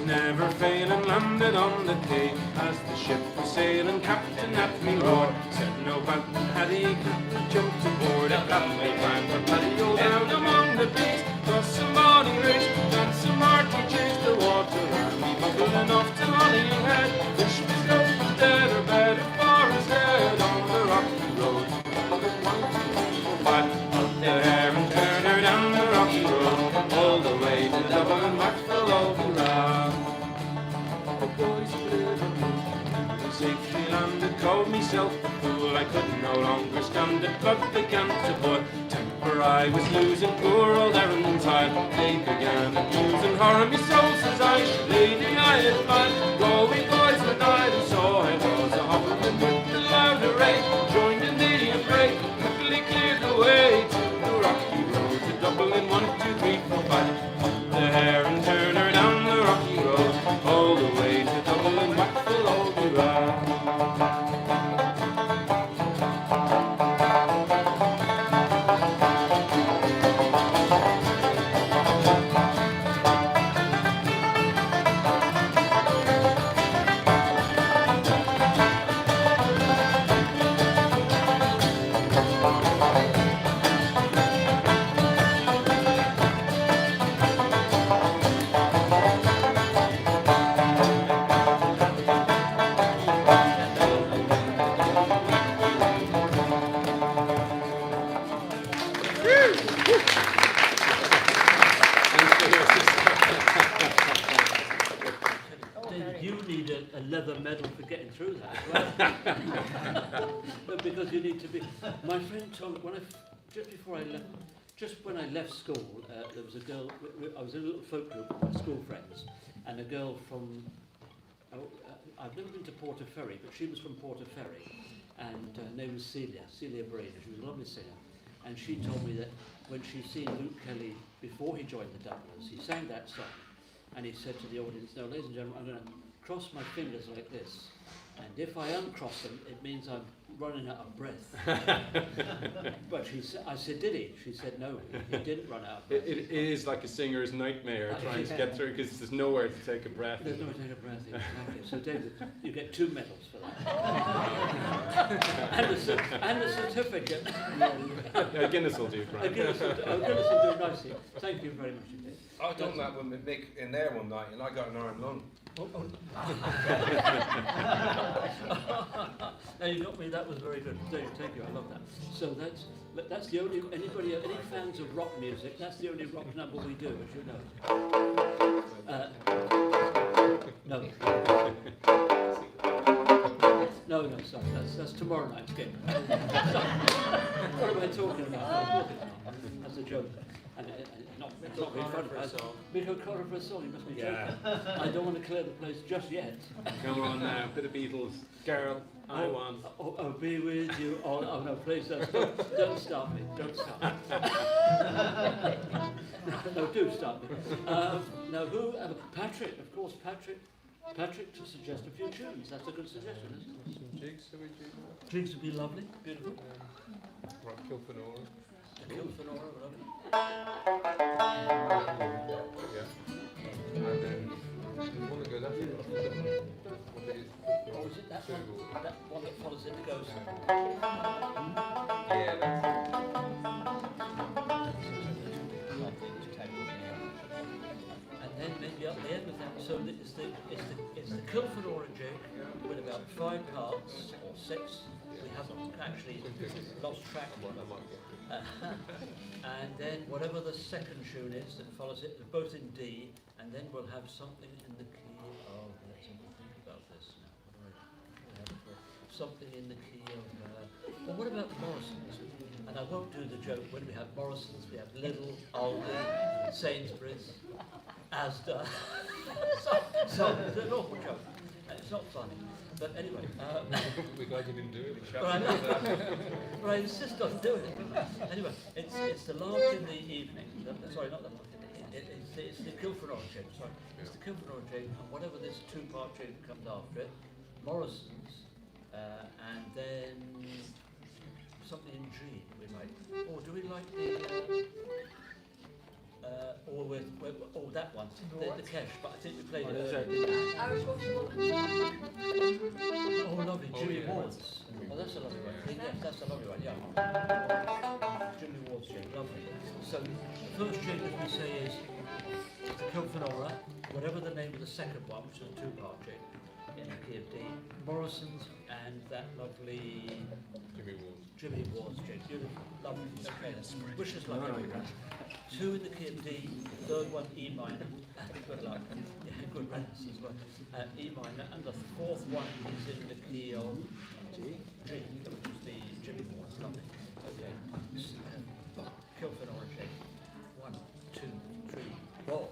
Never failing, landed on the quay as the ship was sailing. Captain at me roared, said no bout the Paddy. Captain jumped aboard, at that way climbed for Paddy. All down among the beach, crossed some morning race, and some Marty chased the water round me, bubbling off to Holyhead. Fish was dead, was dead, or better for his head on the rocky road. 1, 2, 3, 4, 5, up the hair and turn her down the rocky road, all the way to Dublin, Wackford, Holy Rod. The boys of Liverpool, they safely landed, called myself a fool. I could no longer stand it, blood began to boil. Temper I was losing, poor old Aaron's eye. They began abusing her, me soul says I, lady I admired. Going boys when I saw I was a hobbling with the loud array. Joined in the affray, quickly cleared the way to the rocky road to Dublin. 1, 2, 3, 4, 5. Up the hare and turn her down the rocky road, all the way to Dublin. Whack will all be right. David, you need a leather medal for getting through that as well. But because you need to be. My friend told me just before I left, just when I left school, there was a girl. I was in a little folk group with my school friends, and a girl from. I've never been to Portaferry, but she was from Portaferry, and her name was Celia Brady. She was a lovely singer, and she told me that when she'd seen Luke Kelly before he joined the Dubliners, he sang that song. And he said to the audience, "Now, ladies and gentlemen, I'm going to cross my fingers like this. And if I uncross them, it means I'm running out of breath." But I said, "Did he?" She said, "No, he didn't run out of breath." It is like a singer's nightmare trying to get through because there's nowhere to take a breath. There's nowhere to take a breath. Exactly. So, David, you get 2 medals for that. and a certificate. Guinness will do, Brian. Guinness will do nicely. Thank you very much indeed. I done that with Mick in there one night, and I got an iron lung. Now you got me. That was very good. Thank you. I love that. So that's the only any fans of rock music. That's the only rock number we do, as you know. No, sorry. That's tomorrow night's gig. What am I talking about? That's a joke. And not very funny. Mick O'Connor for a song, you must be joking. I don't want to clear the place just yet. Come on now, bit of Beatles. Girl, I want. Oh, be with you. Oh no, please don't start me. Don't start me. No, do start me. Now who? Patrick, of course, Patrick to suggest a few tunes. That's a good suggestion, isn't it? Jigs, so we do that. Jigs would be lovely. Beautiful. Right, Kilfenora. Kilfenora, lovely. Yeah. And then the one that goes after it. Oh, is it that one? That one that follows it goes. Yeah, that's And then maybe up the end of that. So it's the Kilfenora jig with about 5 parts or 6. We haven't actually lost track of one. And then whatever the second tune is that follows it, they're both in D, and then we'll have something in the key of, let's think about this now. Something in the key of, well, what about Morrison's? And I won't do the joke, when we have Morrison's, we have Lidl, Aldi, Sainsbury's, Asda. so it's an awful joke, and it's not funny. But anyway, we're glad you didn't do it. but I insist on doing it. Anyway, it's the lark in the evening. Sorry, not the lark in the evening. It's the Kilfenora jig. Sorry, it's the Kilfenora jig, and whatever this 2-part jig comes after it, Morrison's, and then something in G. We might. Or do we like the? Or that one, the Kesh, but I think we played it earlier. Irish Waterfall. Oh, lovely, Jimmy Ward's. Oh, that's a lovely one. Yes, that's a lovely one, yeah. Jimmy Ward's jig, lovely. So, the first jig, as we say, is the Kilfenora, whatever the name of the second one, which is a 2-part jig, in the key of D, Morrison's, and that lovely Jimmy Ward's jig. Beautiful, lovely. Okay, wish us luck. 2 in the key of D, third one E minor. Good luck. Yeah, good rest as well. E minor, and the fourth one is in the key of G, which is the Jimmy one. Lovely. Okay. Kilfin or shape. 1, 2, 3, 4.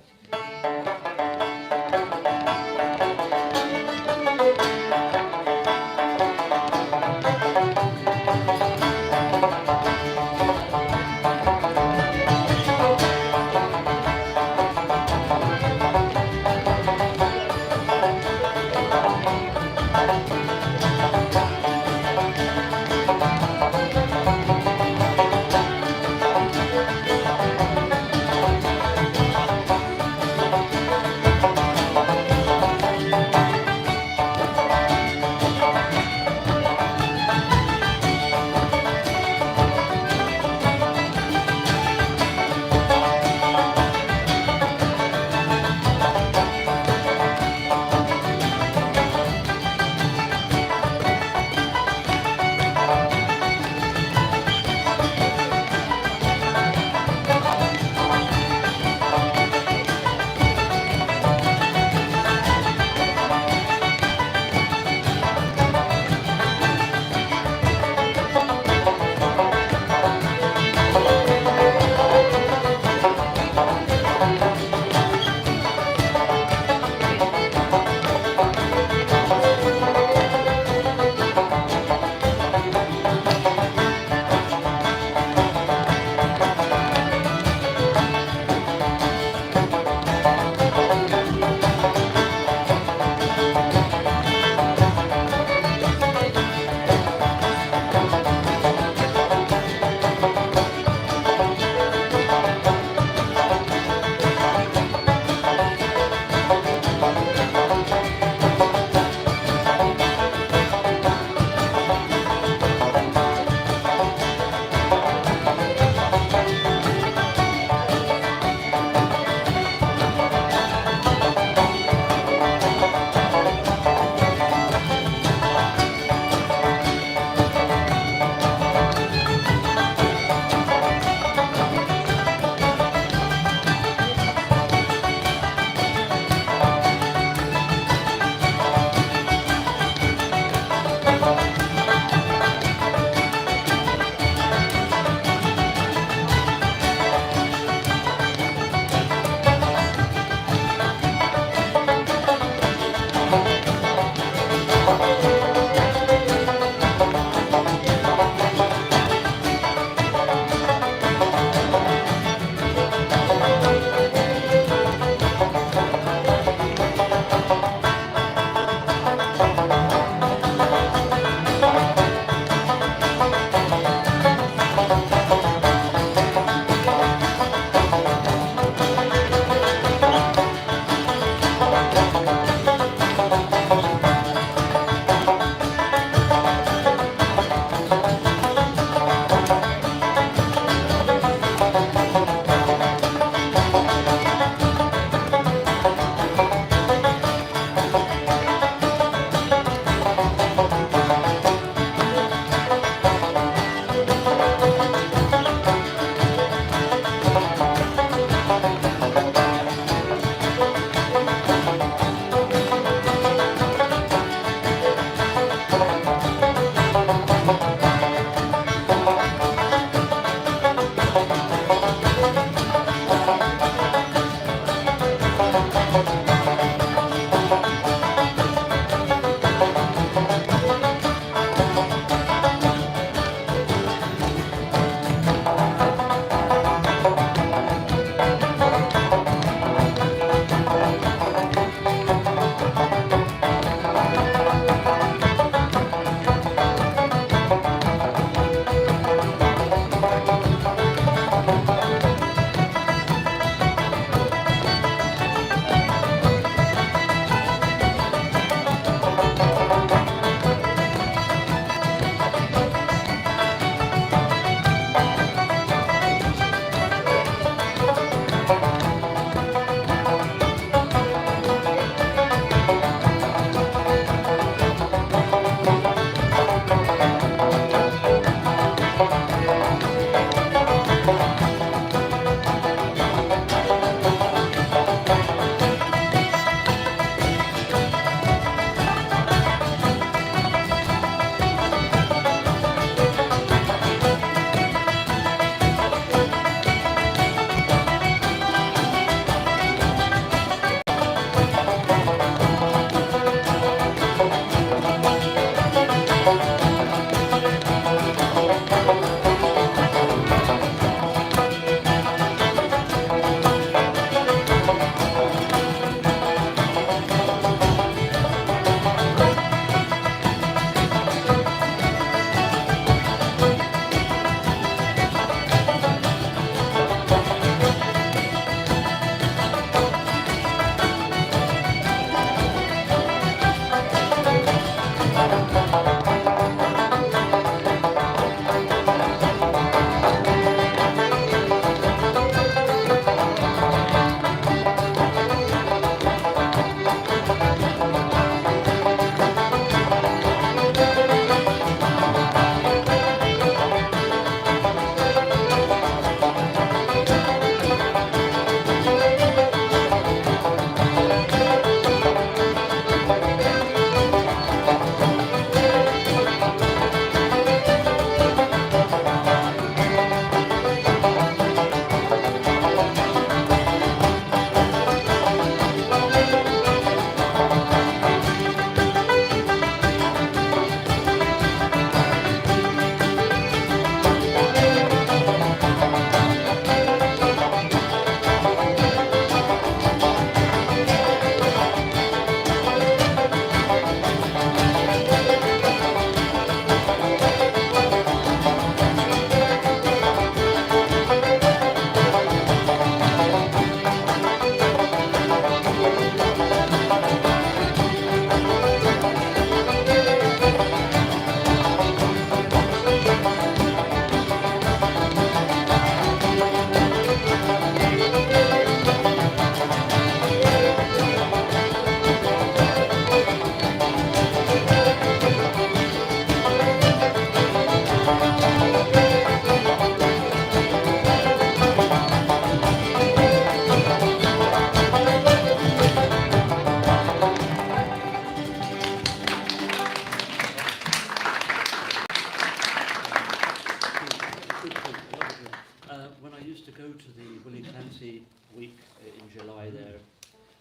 When I used to go to the Willie Clancy week in July there,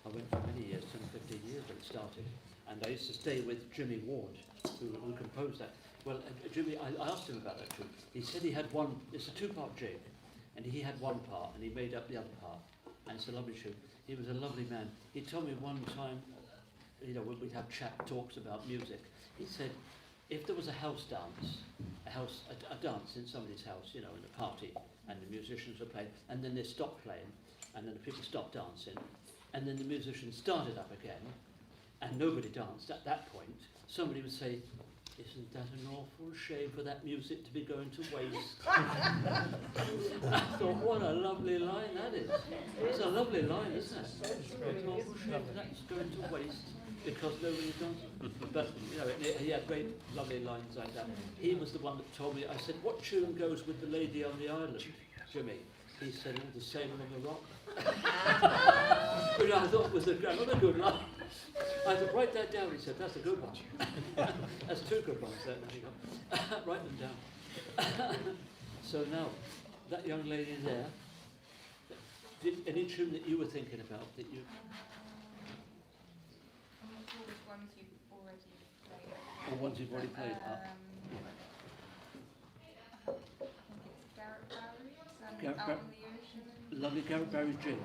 I went for many years, 10, 15 years when it started, and I used to stay with Jimmy Ward, who composed that. Well, Jimmy, I asked him about that too. He said he had one, it's a two-part jig, and he had one part, and he made up the other part, and it's a lovely tune. He was a lovely man. He told me one time, you know, when we'd have chat talks about music, he said, if there was a house dance, a dance in somebody's house, you know, in a party, and the musicians were playing, and then they stopped playing, and then the people stopped dancing, and then the musicians started up again, and nobody danced at that point, somebody would say, isn't that an awful shame for that music to be going to waste? I thought, what a lovely line that is. It's a lovely line, isn't it? It's an awful shame for that's going to waste because nobody danced. But, you know, he had great, lovely lines like that. He was the one that told me, I said, what tune goes with The Lady on the Island, Jimmy? He said, oh, The Sailor on the Rock. Which I thought was another good line. I said, write that down. He said, that's a good one. That's two good ones there. There you go. Write them down. So now, that young lady there, any tune that you were thinking about that you... Ones you've already played. Or ones you've already played? Garrett Barry, Garrett Out Bar- on the Ocean. Lovely Garrett Barry jig.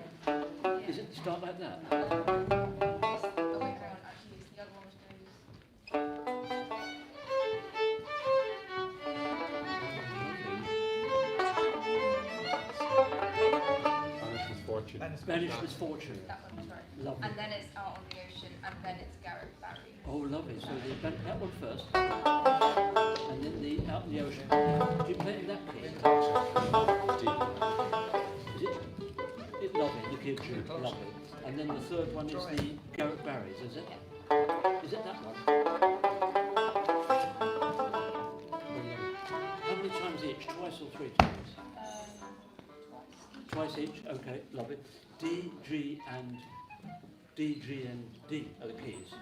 Is it start like that? Oh wait, hang on, actually, it's the other one which goes. Spanish misfortune. Spanish Misfortune. That one's right. Lovely. And then it's Out on the Ocean, and then it's Garrett Barry. Oh, lovely. So that one first, and then the Out in the Ocean. Do you play it in that key? Is it? It's lovely, the key of June, lovely. And then the third one is the Garrett Barry's, is it? Is it that one? How many times each? Twice or three times? Twice each? Okay, lovely. D, G and D are the keys.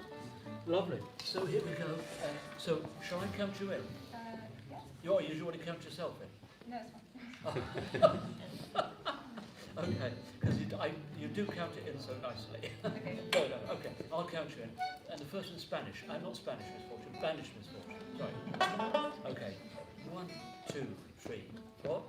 Lovely. So here we go. So shall I count you in? Yeah. You already count yourself in? No, it's fine. Okay, because you do count it in so nicely. Okay. No, okay, I'll count you in. And the first one's Spanish. Not Spanish Misfortune, Banished Misfortune. Sorry. Okay. 1, 2, 3, 4.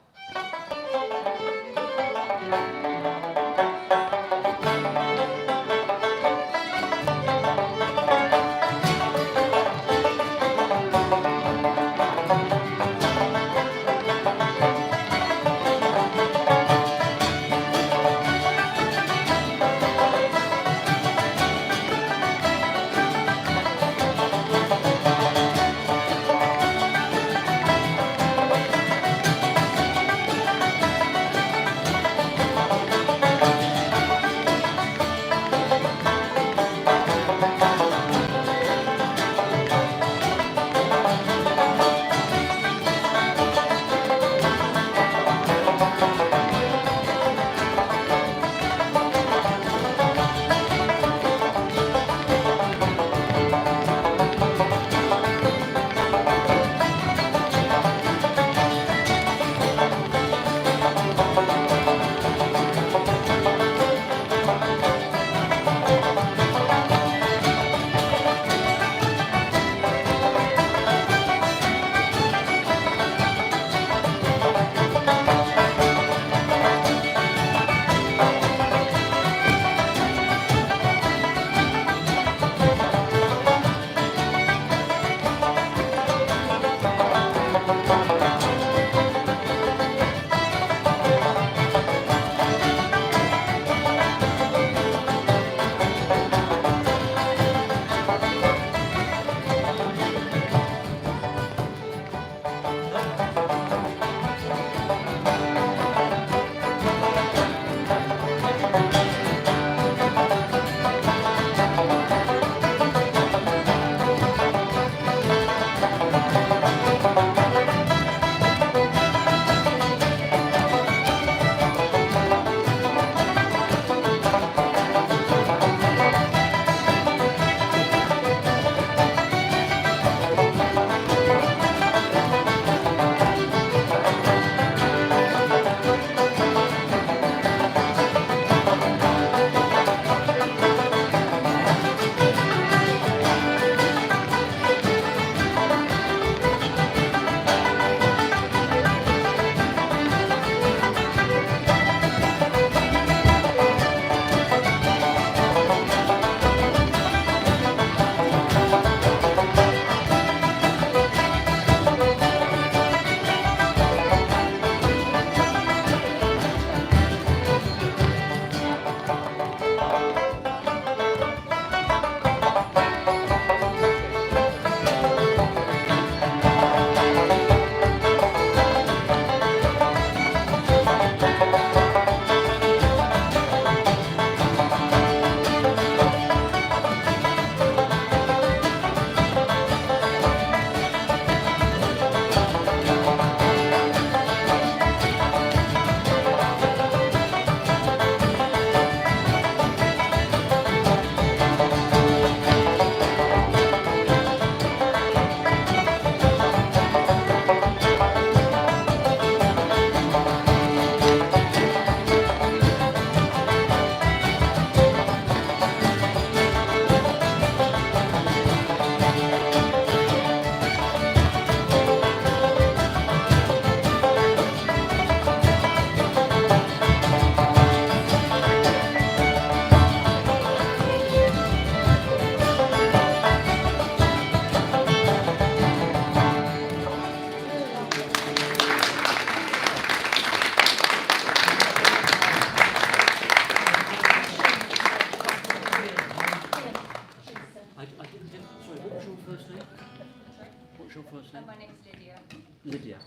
My name's Lydia. Lydia.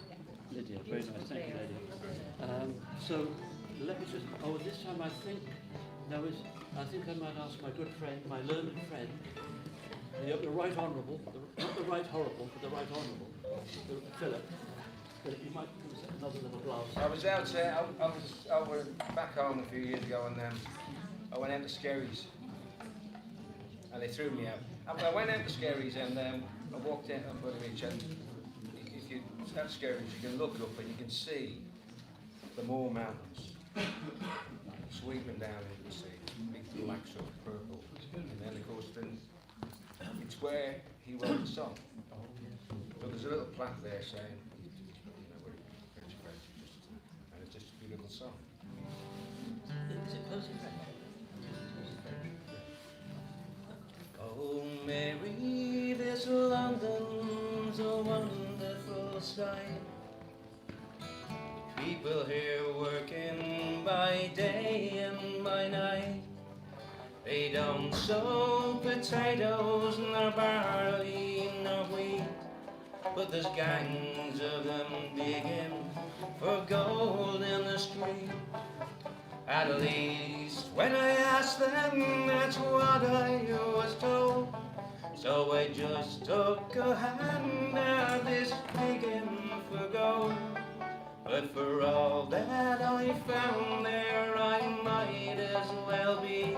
Lydia, very nice. Thank you, Lydia. So let me just. Oh, this time I think I think I might ask my good friend, my learned friend, the Right Honourable, not the Right Horrible, but the Right Honourable, Philip. Philip, you might give us another little glass. I was out I was over back home a few years ago, and I went out to Skerries, and they threw me out. I went out to Skerries, and I walked out on Butteridge, and if you at Skerries, you can look up and you can see the Moor Mountains sweeping down into the sea, big black sort of purple, and then of course it's where he wrote the song. So there's a little plaque there saying, we're French, and it's just a beautiful song. Is it Percy French? Oh Mary, this London's a wonderful sight. People here working by day and by night. They don't sow potatoes, nor barley, nor wheat, but there's gangs of them digging for gold in the street. At least when I asked them, that's what I was told. So I just took a hand at this digging for gold. But for all that I found there, I might as well be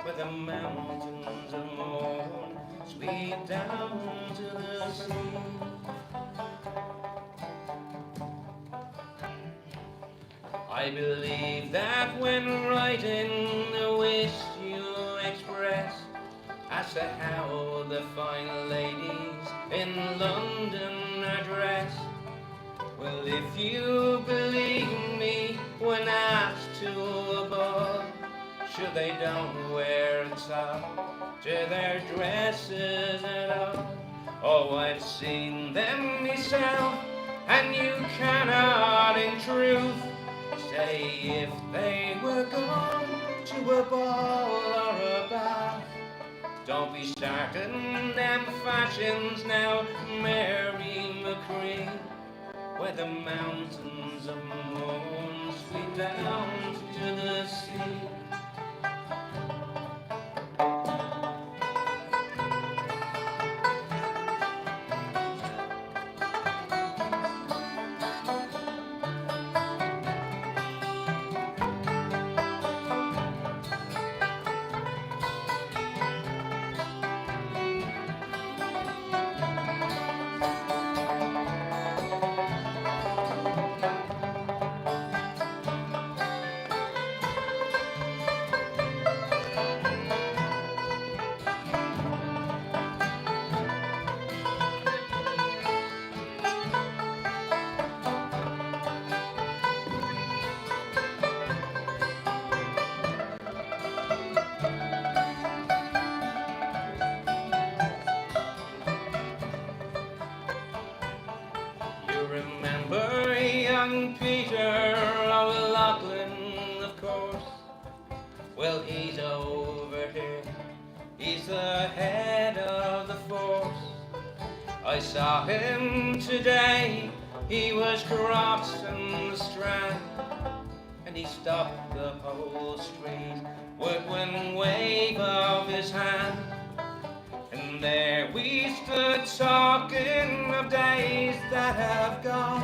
where the mountains of morn sweep down to the sea. I believe that when writing the wish you express as to how the fine ladies in London are dressed, well, if you believe me when asked to a ball, sure they don't wear a top to their dresses at all. Oh, I've seen them myself, and you cannot in truth say if they were gone to a ball or a bath. Don't be starting them fashions now, Mary McCree, where the mountains of morn sweep down to the sea. remember young Peter O'Loughlin, of course. Well, he's over here, he's the head of the force. I saw him today, he was crossing the Strand, and he stopped the whole street with one wave of his hand. And there we stood talking of days that have gone,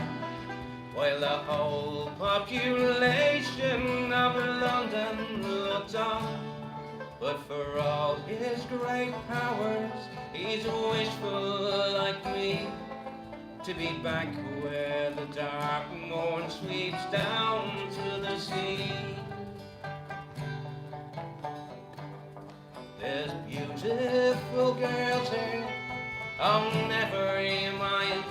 while the whole population of London looked on. But for all his great powers, he's wishful like me, to be back where the dark morn sweeps down to the sea. There's beautiful girls here on every mile,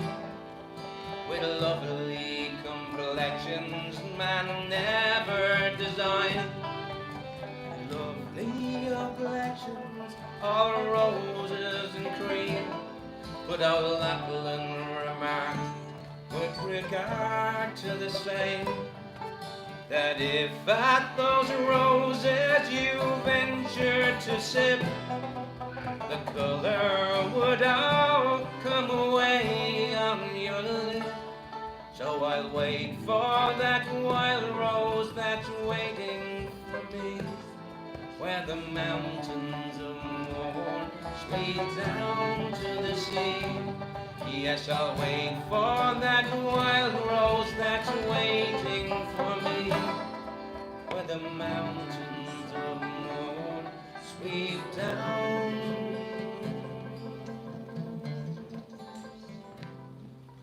with lovely complexions man never designed. Lovely complexions, all roses and cream. But O'Loughlin remarked, with regard to the same, that if at those roses you ventured to sip, the colour would all come away on your lip. So I'll wait for that wild rose that's waiting for me, where the mountains of morn sweep down to the sea. Yes, I'll wait for that wild rose that's waiting for me, where the mountains of morn sweep down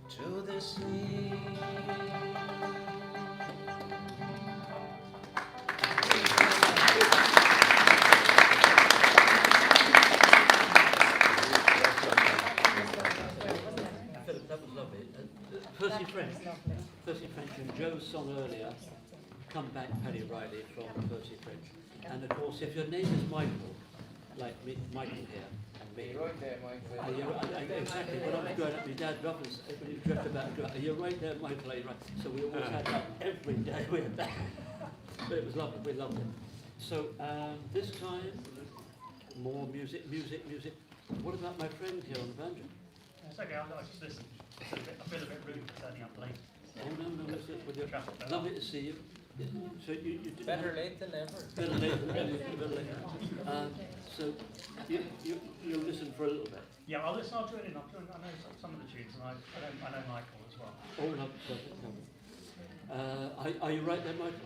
to the sea. Philip, that was lovely. Percy French. Percy French and Joe's song earlier, Come Back Paddy Riley from Percy French. And of course, if your name is Michael, like me, Michael here, and me. You're right there, Mike. Exactly. When I was growing up, my dad often when he dreamt about you're right there, Michael, you're right. So we always had that every day. We had that. But it was lovely. We loved it. So this time, more music. What about my friend here on the banjo? It's okay, I just listen. I feel a bit rude for turning up late. Oh no, listen. Traffic. Lovely to see you. So you did Better late than never. Better late than never. So you'll listen for a little bit. Yeah, I'll listen. I'll join in. I know some of the tunes, and I know Michael as well. Oh, no, perfect. Are you right there, Michael?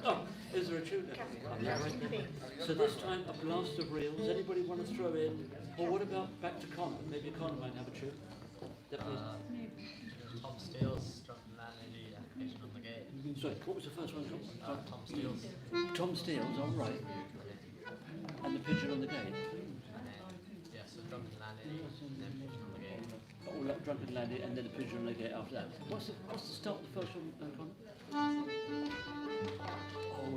Oh, is there a tune there? Yeah, right there. So this time, a blast of reels. Anybody want to throw in? Or what about back to Connor? Maybe Connor might have a tune. Tom Steele's Drunken Landlady, Pigeon on the Gate. Sorry, what was the first one? Tom Steele's. Tom Steele's, all right. And the Pigeon on the Gate. Yeah, so Drunken Landlady, and then Pigeon on the Gate. All that Drunken Landing, and then the Pigeon on the Gate after that. What's the start of the first one, Connor? Oh,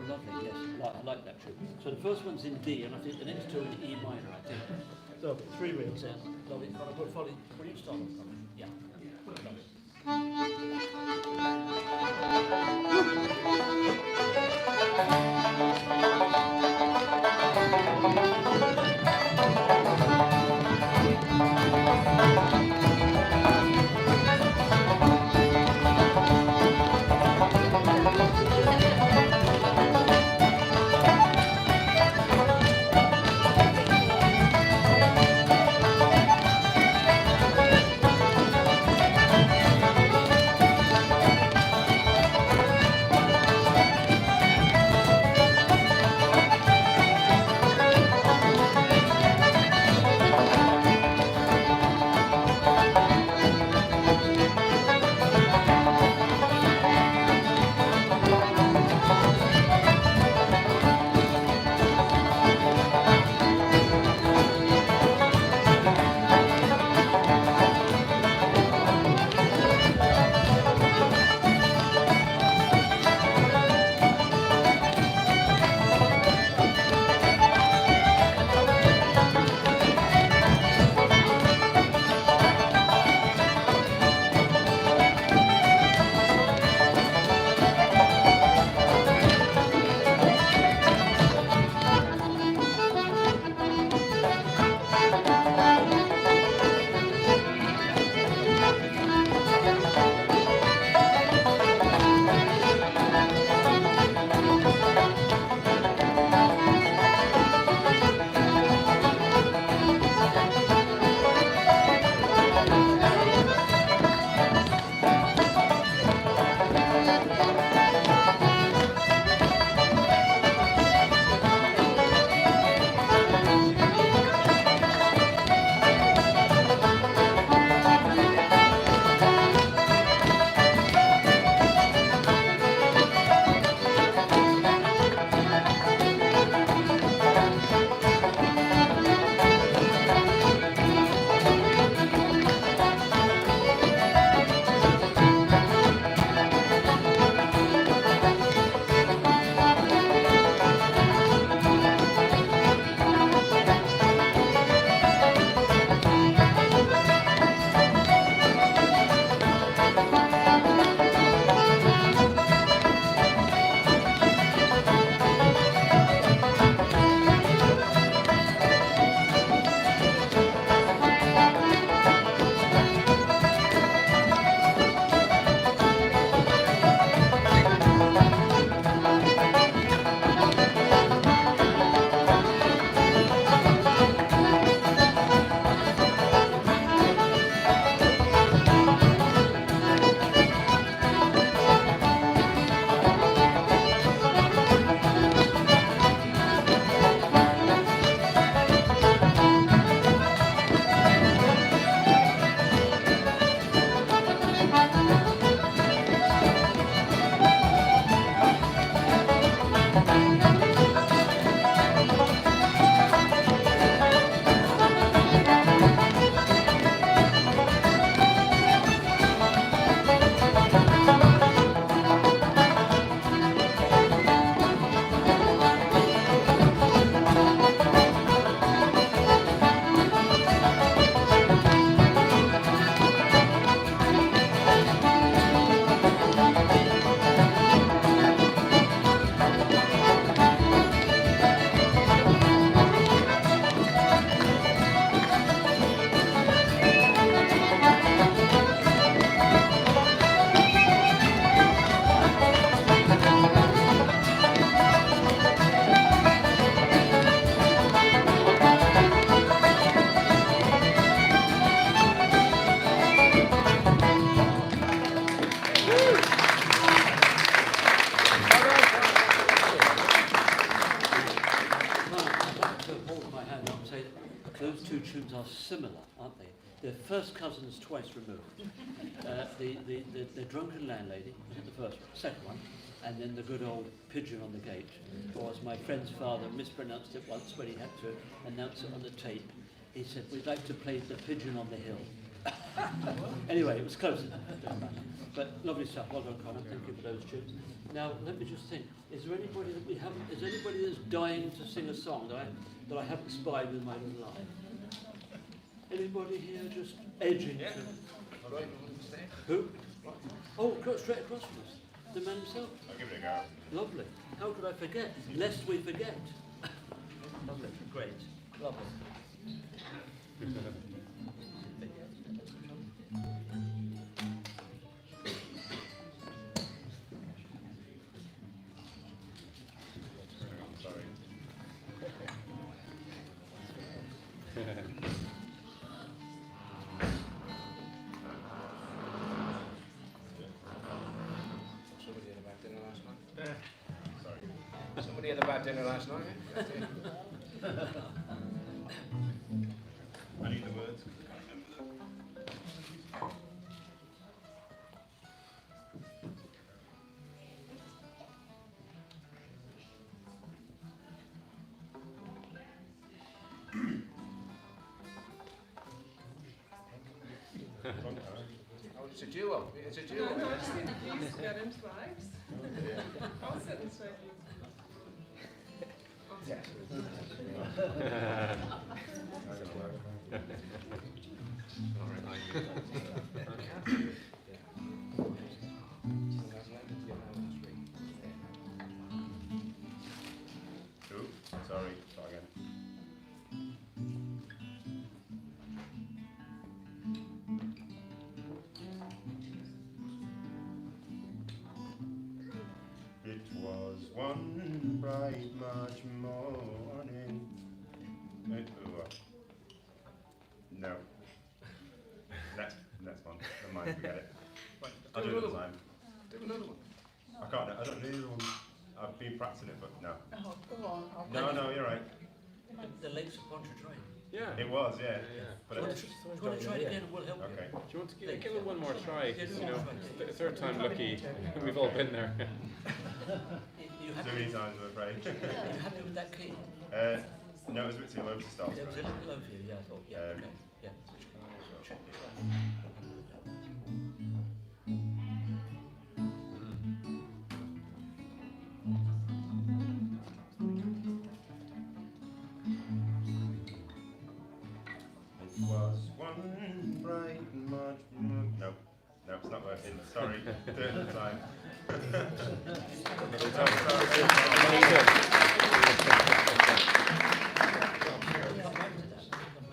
lovely, yes. I like that tune. So the first one's in D, and I think the next two are in E minor, I think. So, 3 reels there. Lovely. Will you start off, Connor? Yeah. They're first cousins twice removed. The drunken landlady was it the first one, second one, and then the good old pigeon on the gate. Or as my friend's father mispronounced it once when he had to announce it on the tape. He said, "We'd like to play the pigeon on the hill." Anyway, it was close enough. Doesn't matter. But lovely stuff. Well done, Connor. Thank you for those tunes. Now, let me just think. Is there anybody that we haven't? Is anybody that's dying to sing a song that I haven't spied with my little eye? Anybody here just edging Yeah. to? Right. Who? Oh, straight across from us. The man himself. I'll give it a go. Lovely. How could I forget? Lest we forget. Lovely. Great. Lovely. Sorry. Somebody had a bad dinner last night. Sorry. Somebody had a bad dinner last night. I need the words. Oh, it's a duo. It's a duo. No, I just need to please get him vibes. I'll sit and straight. Oops, sorry. Start again. It was one bright March morning. No. Next one. Never mind, forget it. I'll do it another time. Do another one. I can't. I don't know the other one. I've been practicing it, but no. Oh, go on. No, you're right. The lakes of Pontchartrain. Yeah. It was, yeah. But Do you it, want to try it again? We'll help you. okay. Do you want to give it one more try? 'Cause, you know, third time lucky. We've all been there. You Too happy? many times, I'm afraid. You happy with that key? No, it was a bit too low to start It was a with. little low for you, yeah, I thought, yeah, Um, okay, yeah. Check it It was one bright March. No, it's not working. Sorry. Do it another time.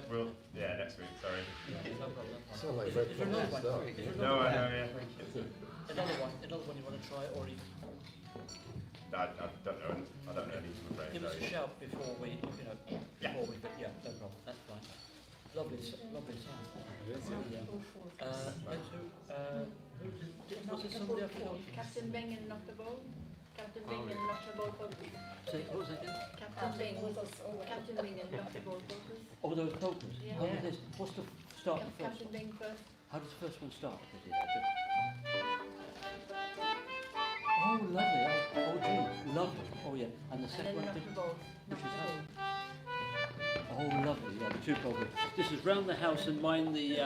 Well, yeah, next week. Sorry. Is there another one? No, I know. Yeah, thank you. Another one you want to try, or you I don't know. I don't know anything. I'm afraid. give us a Sorry. shout before we, yeah, no problem, that's fine. Lovely song. Yeah. Was it somebody I forgot? Captain Bing and Knock the Bowl. Captain Bing and Knock the Bowl Focus. Say, what was that again? Captain Bing and Knock the Bowl Focus. Oh, those polkas. Yeah. How did this, what's the start of the first Captain one? Bing first. How does the first one start? Oh, lovely. Oh, gee, lovely. Oh, yeah. And the And second then one, Knock the Bowl. which is how? Oh, lovely. Yeah, the two polkas. This is round the house and mind the.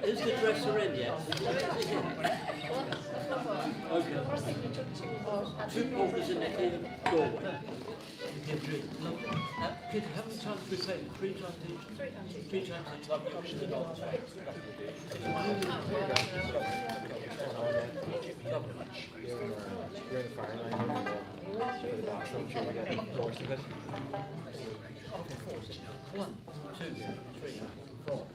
Is the dresser in yet? Okay. Two polkas in the doorway. Lovely. Kid, how many times have we played it? 3 times each? 3 times each. 3 times each. Lovely. Open the door. One, two, three, four.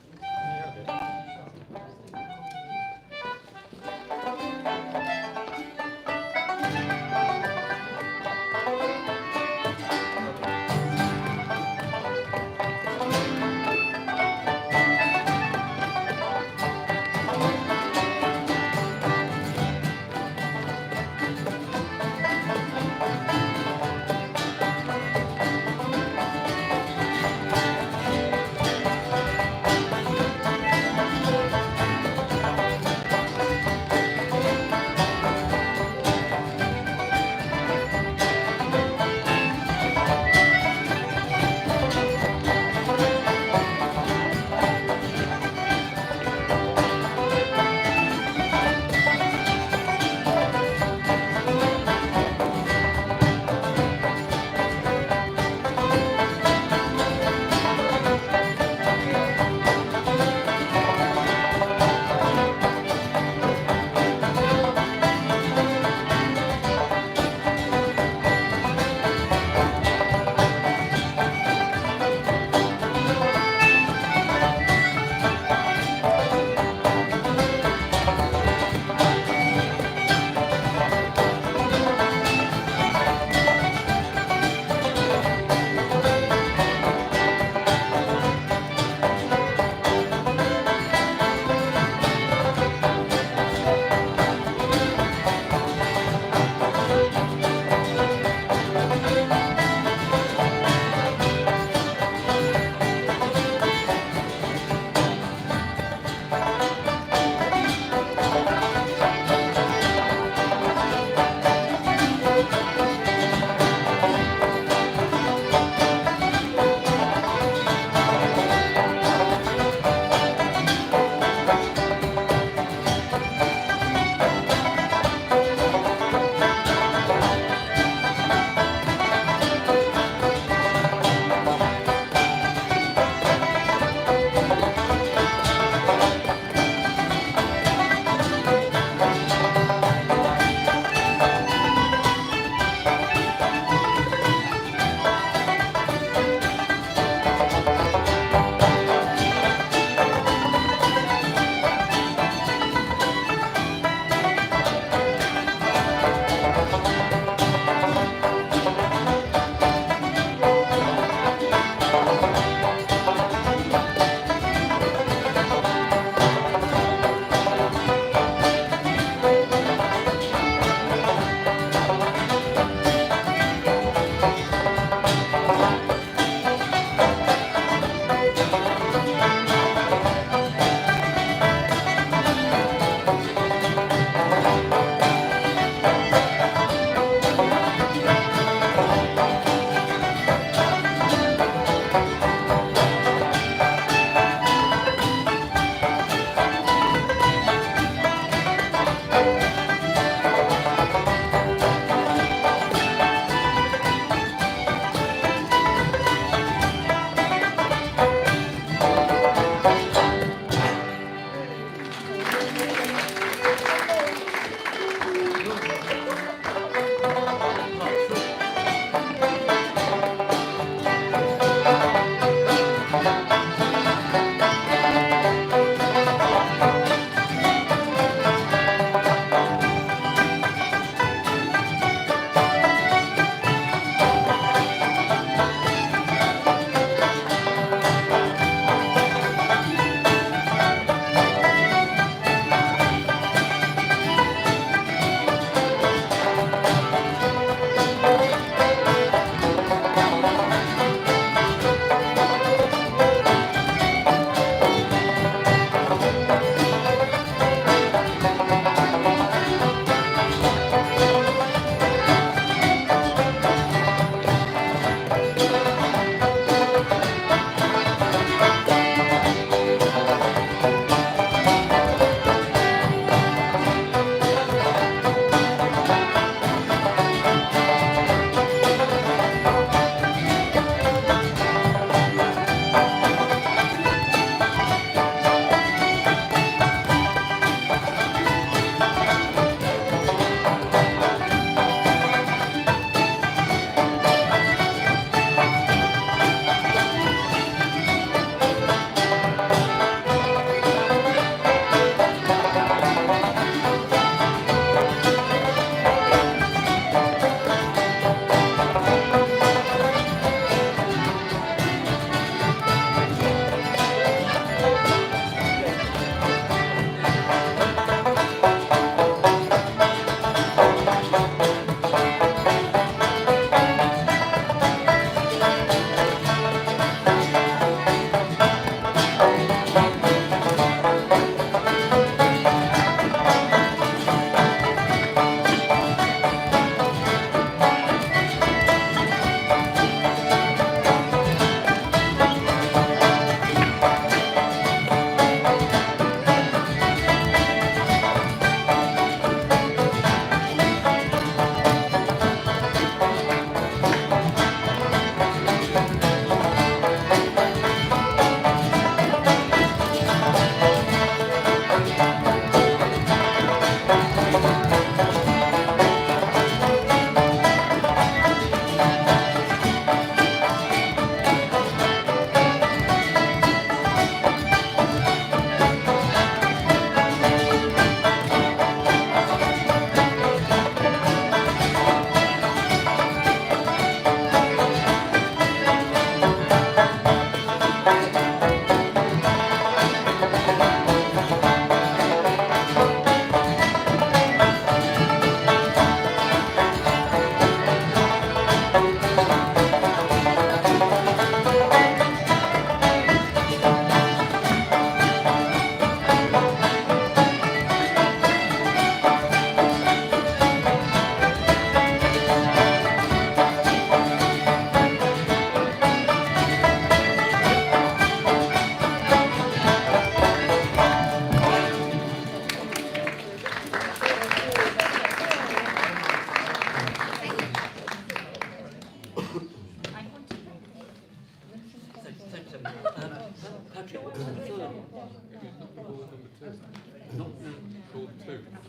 touch it. What was the third one?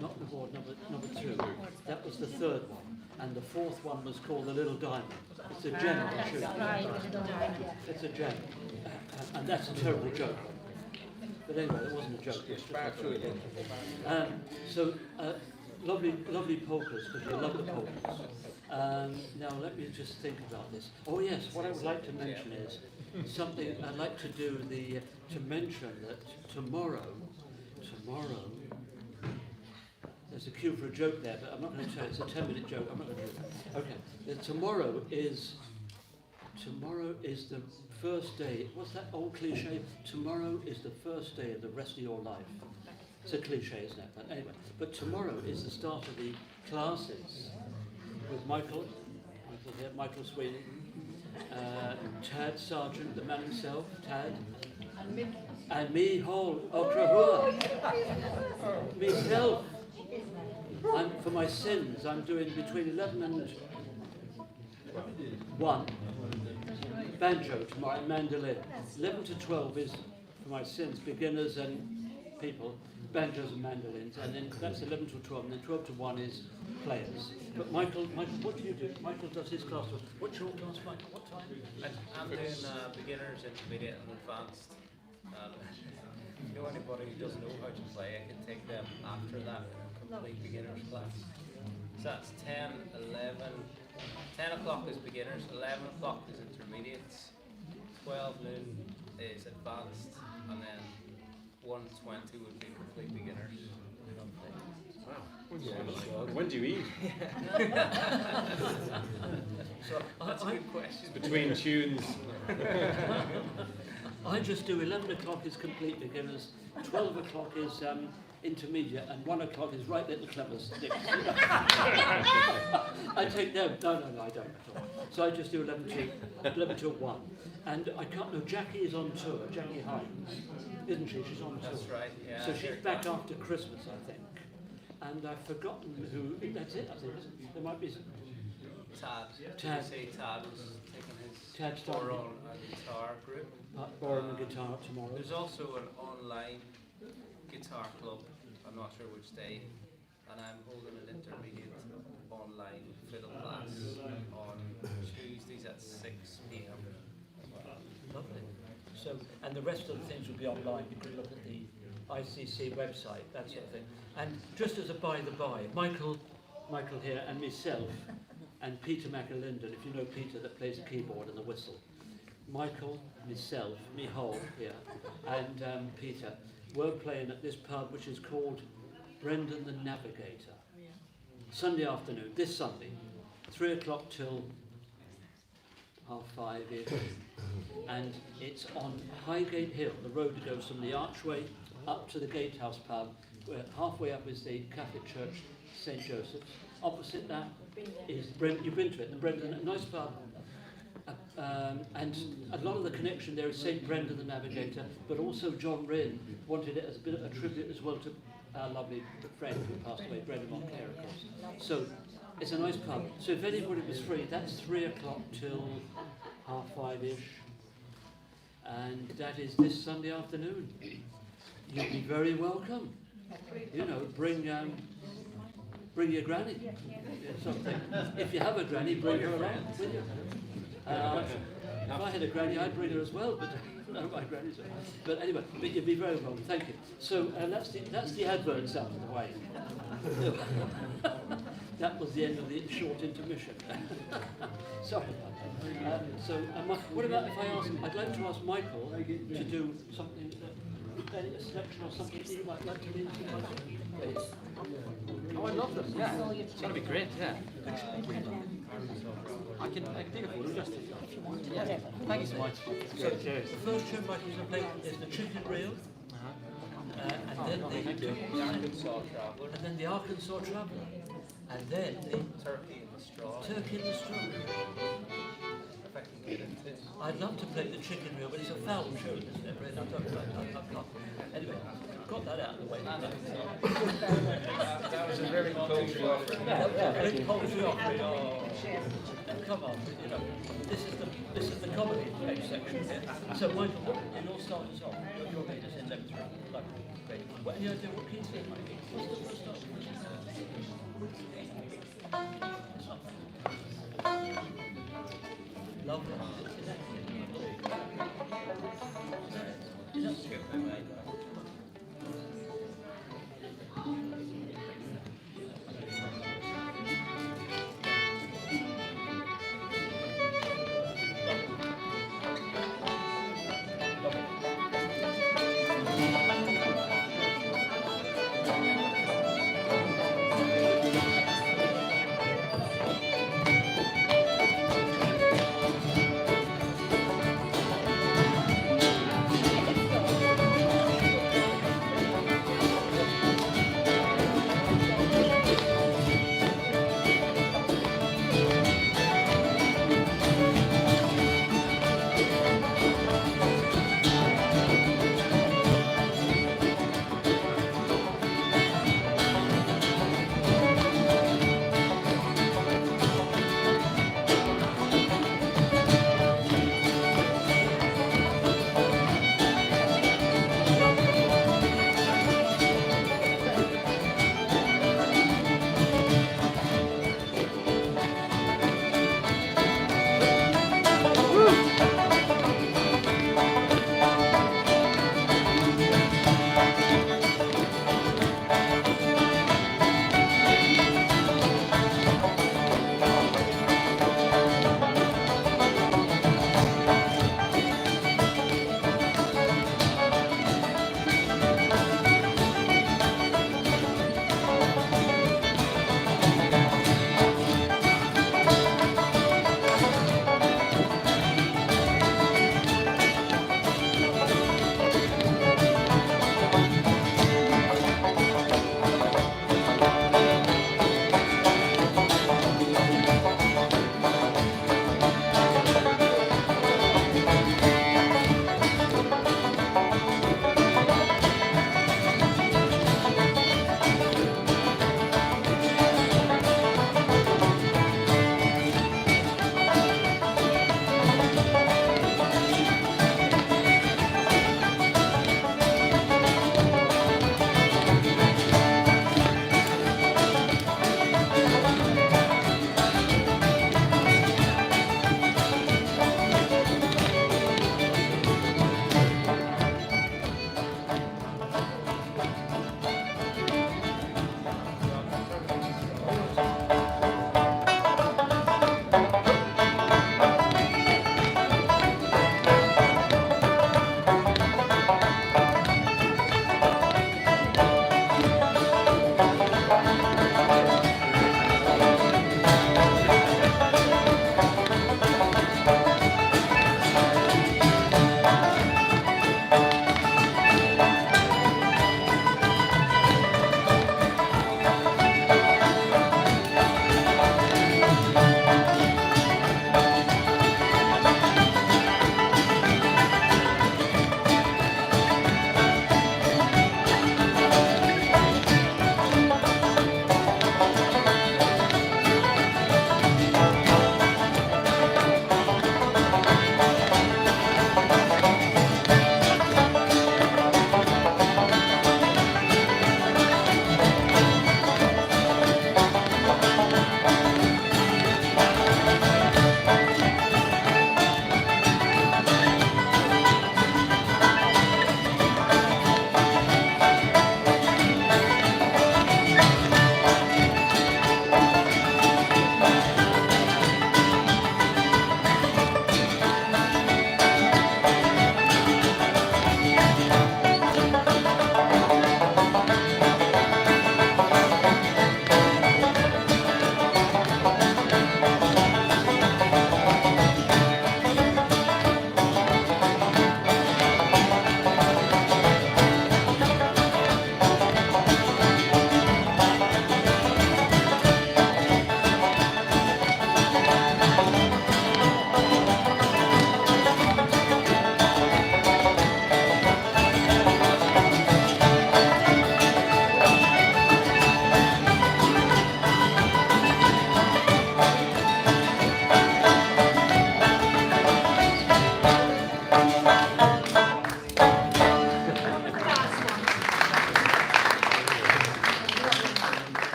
Not the board number 2. That was the third one. And the fourth one was called the Little Diamond. It's a gem. That's right, little diamond. It's a gem. And that's a terrible joke. But anyway, it wasn't a joke. It's so, lovely polkas, because we love the polkas. Now let me just think about this. Oh yes, what I would like to mention is something I'd like to do to mention that tomorrow, there's a cue for a joke there, but I'm not going to tell it. It's a 10-minute joke. I'm not going to do that. Okay. Tomorrow is the first day. What's that old cliche? Tomorrow is the first day of the rest of your life. It's a cliche, isn't it? But anyway, but tomorrow is the start of the classes with Michael here, Michael Sweeney, Tad Sargent, the man himself, Tad, and me, Hall, Okrahua, myself. For my sins, I'm doing between 11 and 1 banjo tomorrow, and mandolin. 11 to 12 is for my sins, beginners and people, banjos and mandolins, and then that's 11 to 12, and then 12 to 1 is players. But Michael, what do you do? Michael does his class. What's your class, Michael? What time? I'm doing beginners, intermediate, and advanced. If you know anybody who doesn't know how to play, I can take them after that complete beginners class. So that's 10 o'clock is beginners, 11 o'clock is intermediates, 12 noon is advanced, and then 1:20 would be complete beginners. Wow. When do you eat? So that's a good question. Between tunes. I just do 11 o'clock is complete beginners, 12 o'clock is intermediate, and 1 o'clock is right little clever sticks. I take them. No, I don't at all. So I just do 11 to 1. And I can't know, Jackie is on tour, Jackie Hines, isn't she? She's on tour. That's right, yeah. So she's back after Christmas, I think. And I've forgotten who, that's it, I think, isn't it? There might be Tad. Tad. You say Tad was taking his Tad tour on a guitar group. borrowing a guitar tomorrow. There's also an online guitar club, I'm not sure which day, and I'm holding an intermediate online fiddle class on Tuesdays at 6 p.m. Lovely. So, and the rest of the things will be online. You could look at the ICC website, that sort of thing. And just as a by-the-by, Michael here and myself and Peter McAlinden, if you know Peter that plays the keyboard and the whistle. Michael, myself, me Hole here, and Peter were playing at this pub which is called Brendan the Navigator. Sunday afternoon, this Sunday, 3 o'clock till 5:30ish, and it's on Highgate Hill, the road that goes from the Archway up to the Gatehouse pub, where halfway up is the Catholic Church, St. Joseph's. Opposite that is Brendan. You've been to it, and Brendan, a nice pub. And a lot of the connection there is St. Brendan the Navigator, but also John Rynn wanted it as a bit of a tribute as well to our lovely friend who passed away, Brendan Monclair, of course. So it's a nice pub. So if anybody was free, that's 3 o'clock till 5:30ish, and that is this Sunday afternoon. You'll be very welcome. You know, bring your granny. Something. If you have a granny, bring her along with you. If I had a granny, I'd bring her as well, but no, my granny's not. But anyway, but you'd be very welcome. Thank you. So that's the adverts out of the way. That was the end of the short intermission. Sorry about that. What about if I ask? I'd like to ask Michael to do something. A selection or something that you might like to read. Oh, I love them. Yeah, it's going to be great. Yeah. I can take a photo just. Yeah. Thank you so much. So the first tune Michael's going to play is the Chicken Reel, and then The Arkansas Traveller, and then the Arkansas Traveller, and then the Turkey in the Straw. Turkey in the Straw. If I can get into it. I'd love to play the Chicken Reel, but it's a foul tune, isn't it? Really? I can't. Anyway, got that out of the way. That was a very paltry offering. Very poultry offering. Oh, come on, you know, this is the comedy section here. So Michael, it all starts us off. Your leaders in level 3. Like, great. What do you do? What Keith said, Michael? What's the first start? Lovely. Is that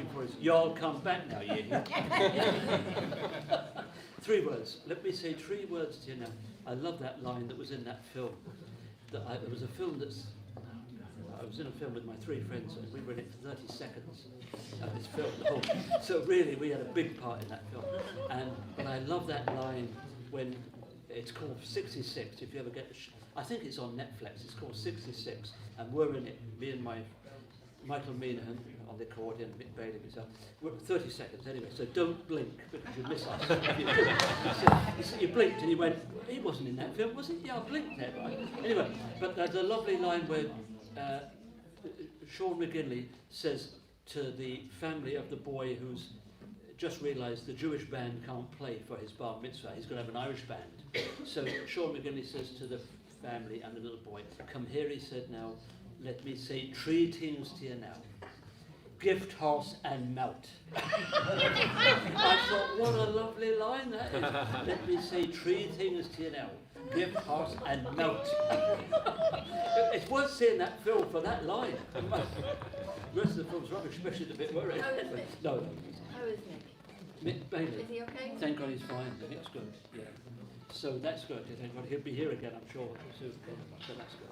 waiting for is, "Y'all come back now, you." 3 words. Let me say 3 words to you now. I love that line that was in that film. It was a film that's. I was in a film with my 3 friends, and we were in it for 30 seconds of this film. So really, we had a big part in that film. But I love that line when it's called 66. If you ever get, I think it's on Netflix. It's called 66, and we're in it. Me and my Michael Menahan on the accordion, Mick Bailey himself. We're 30 seconds anyway. So don't blink because you miss us. If you do. So you blinked and he went, "He wasn't in that film, was he?" "Yeah, I blinked there, right?" Anyway, but there's a lovely line where Sean McGinley says to the family of the boy who's just realised the Jewish band can't play for his bar mitzvah, he's going to have an Irish band. So Sean McGinley says to the family and the little boy, "Come here," he said, "now, let me say 3 things to you now. Gift, horse and melt." I thought, what a lovely line that is. Let me say 3 things to you now. Gift, horse and melt. It's worth seeing that film for that line. The rest of the film's rubbish, especially the bit where it... How is Nick? No. How is Nick? Mick Bailey. Is he okay? Thank God he's fine. Nick's good. Yeah. So that's good. Thank God he'll be here again, I'm sure, soon. So that's good.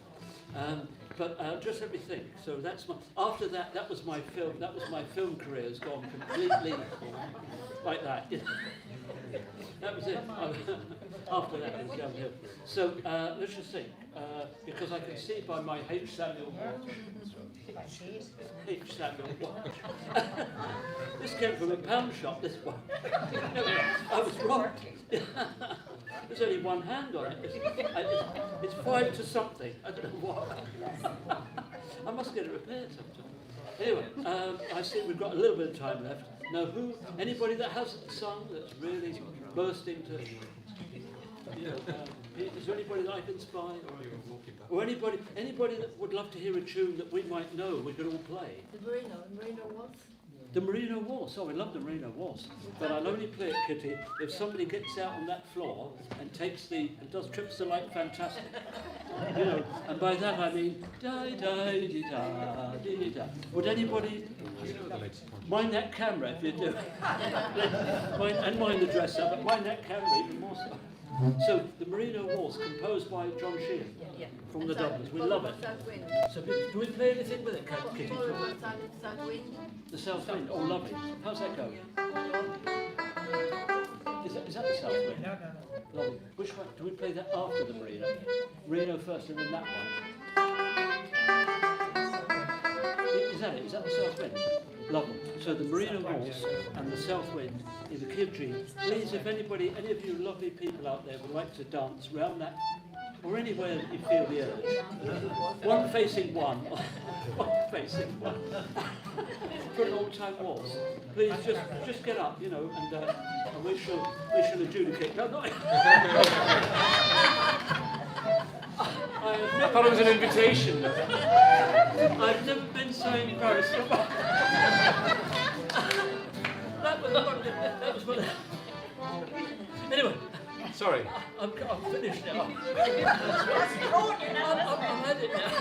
But just let me think. So that's my. After that, that was my film. That was my film career has gone completely like that. That was it. After that, it was downhill. So let's just think, because I can see by my H. Samuel watch. H. Samuel watch. This came from a pound shop. This one. I was wrong. There's only one hand on it. It's 5 to something. I don't know what. I must get it repaired sometime. Anyway, I see we've got a little bit of time left. Now, anybody that hasn't sung that's really bursting to, is there anybody that I can spy? Or anybody that would love to hear a tune that we might know, we could all play? The Merino Waltz. The Merino Waltz. Oh, we love the Merino Waltz. But I'll only play it, Kitty, if somebody gets out on that floor and does trips to light fantastic. And by that I mean da-da-dee-da-dee-da. Would anybody mind that camera if you do? mind the dresser, but mind that camera even more so. So the Merino Waltz, composed by John Sheehan from the Dubliners. We love it. So do we play anything with it, Kitty? The South Wind. Oh, lovely. How's that go? Is that the South Wind? No. Lovely. Which one? Do we play that after the Merino? Merino first and then that one? Is that it? Is that the South Wind? Lovely. So the Merino Waltz and the South Wind in the key of G. Please, if any of you lovely people out there would like to dance round that, or anywhere that you feel the urge. One facing one. One facing one. For an old-time waltz. Please just get up, and we shall adjudicate. No, not. I thought it was an invitation. I've never been so embarrassed. That was one. Anyway. Sorry. I'm finished now. I'm had it now.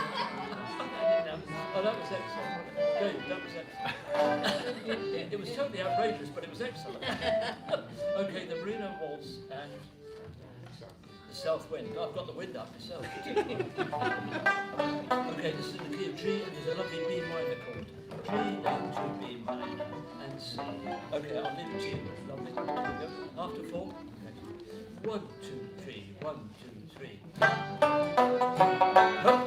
Oh, that was excellent. Dave, that was excellent. It was totally outrageous, but it was excellent. Okay, the Merino Waltz and the South Wind. I've got the wind up myself. Okay, this is in the key of G, and there's a lovely B minor chord. G into B minor and C. Okay, I'll leave it to you. Lovely. Here we go. After 4. Okay. 1, 2, 3. 1, 2, 3. Hup.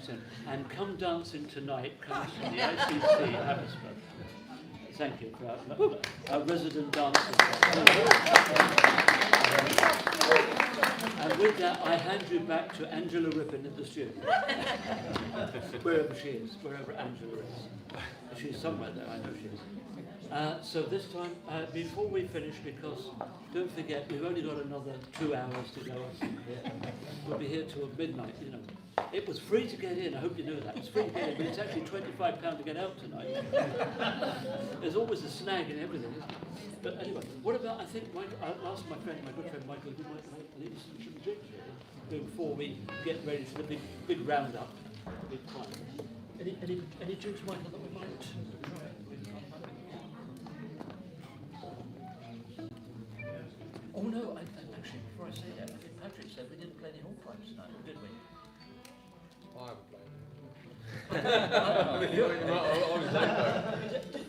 excellent. And Come Dancing Tonight comes from the ICC Hammersmith. Thank you for our resident dancer. And with that, I hand you back to Angela Rippon in the studio. Wherever she is, wherever Angela is. She's somewhere there, I know she is. So this time, before we finish, because don't forget, we've only got another 2 hours to go. We'll be here till midnight, you know. It was free to get in, I hope you know that. It's free to get in, but it's actually £25 to get out tonight. There's always a snag in everything, isn't there? But anyway, what about, I think, I'll ask my good friend Michael, you might lead us some drinks here before we get ready for the big roundup, big climb. Any drinks, Michael, that we might try? Oh no, actually, before I say that, I think Patrick said we didn't play any hornpipes tonight, did we? I would play.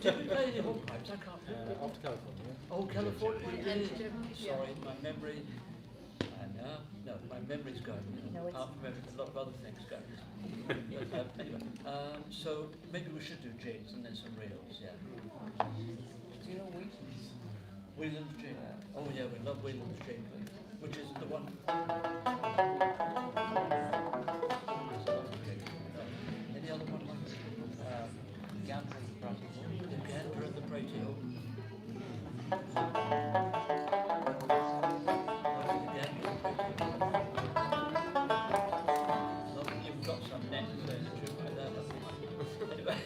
Did we play any hornpipes? I can't remember. After California. Oh, California, we did. Sorry, my memory. No, my memory's going. Apart from a lot of other things going. But, anyway, so maybe we should do jigs and then some reels, yeah. Do you know Wheaton's? Whelan's jig. Oh yeah, we love Whelan's jig, which is the one. Any other one? Gander and the Prati Hall. The Gander and the Prati Hall. You've got some nets there, the truth like that. Anyway.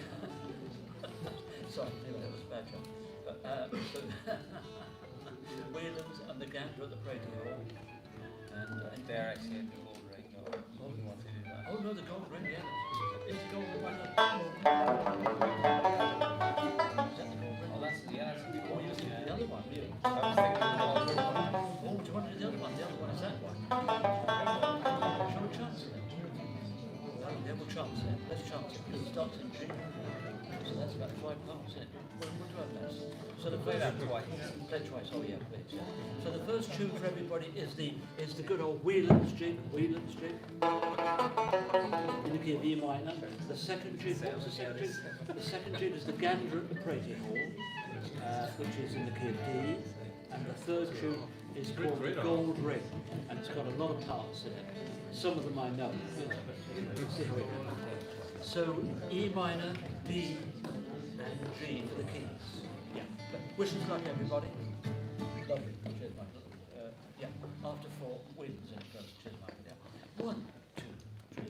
Sorry, anyway, that was a bad joke. But, so Whelan's and the Gander at the Prati Hall. And They're actually at the Gold Ring, no, we want to do that. oh no, the Gold Ring, yeah. It's the Gold Ring. Is that the Gold Ring? Oh, that's, yeah, that's a good Oh, one. you think the other one, yeah. I was thinking of the Gold Ring. Oh, do you want to do the other one? The other one is that one. Shall we chance it? Oh, yeah, we'll chance it. Let's chance it. Because it starts in G. So that's about 5 parts, isn't it? We'll do our best. So the Play first that twice. Play twice. Oh yeah, please. Yeah. So the first tune for everybody is the good old Whelan's jig. Whelan's jig. In the key of E minor. The second jig. What was the second jig? The second jig is the Gander at the Prati Hall, which is in the key of D. And the third tune is called the Gold Ring, and it's got a lot of parts in it. Some of them I know. Let's see how it goes. So E minor, D, and G for the keys. Yeah. Wishes luck, everybody. Lovely. Cheers, Michael. Yeah. After 4, wins in first. Cheers, Michael. Yeah. 1, 2, 3.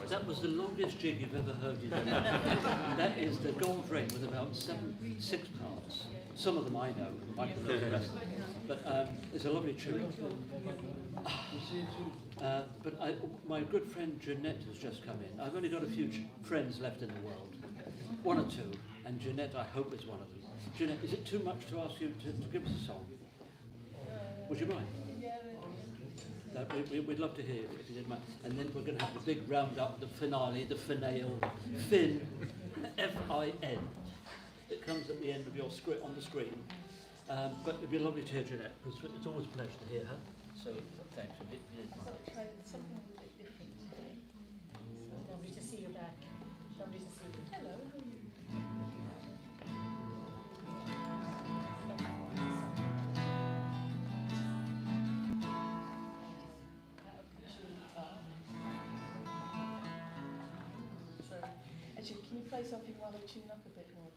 That was the longest jig you've ever heard. That is the Gold Ring with about 6 parts. Some of them I know, Michael knows the rest. But it's a lovely tune. My good friend Jeanette has just come in. I've only got a few friends left in the world, 1 or 2, and Jeanette I hope is one of them. Jeanette, is it too much to ask you to give us a song? Would you mind? We'd love to hear it if you didn't mind. And then we're going to have the big roundup, the finale, the finale, Fin, F-I-N. It comes at the end of your script on the screen. But it'd be lovely to hear Jeanette, because it's always a pleasure to hear her. So thanks if you didn't mind. Something a bit different today. Lovely to see you back. Lovely to see you. Hello. Actually, can you play something while I tune up a bit more?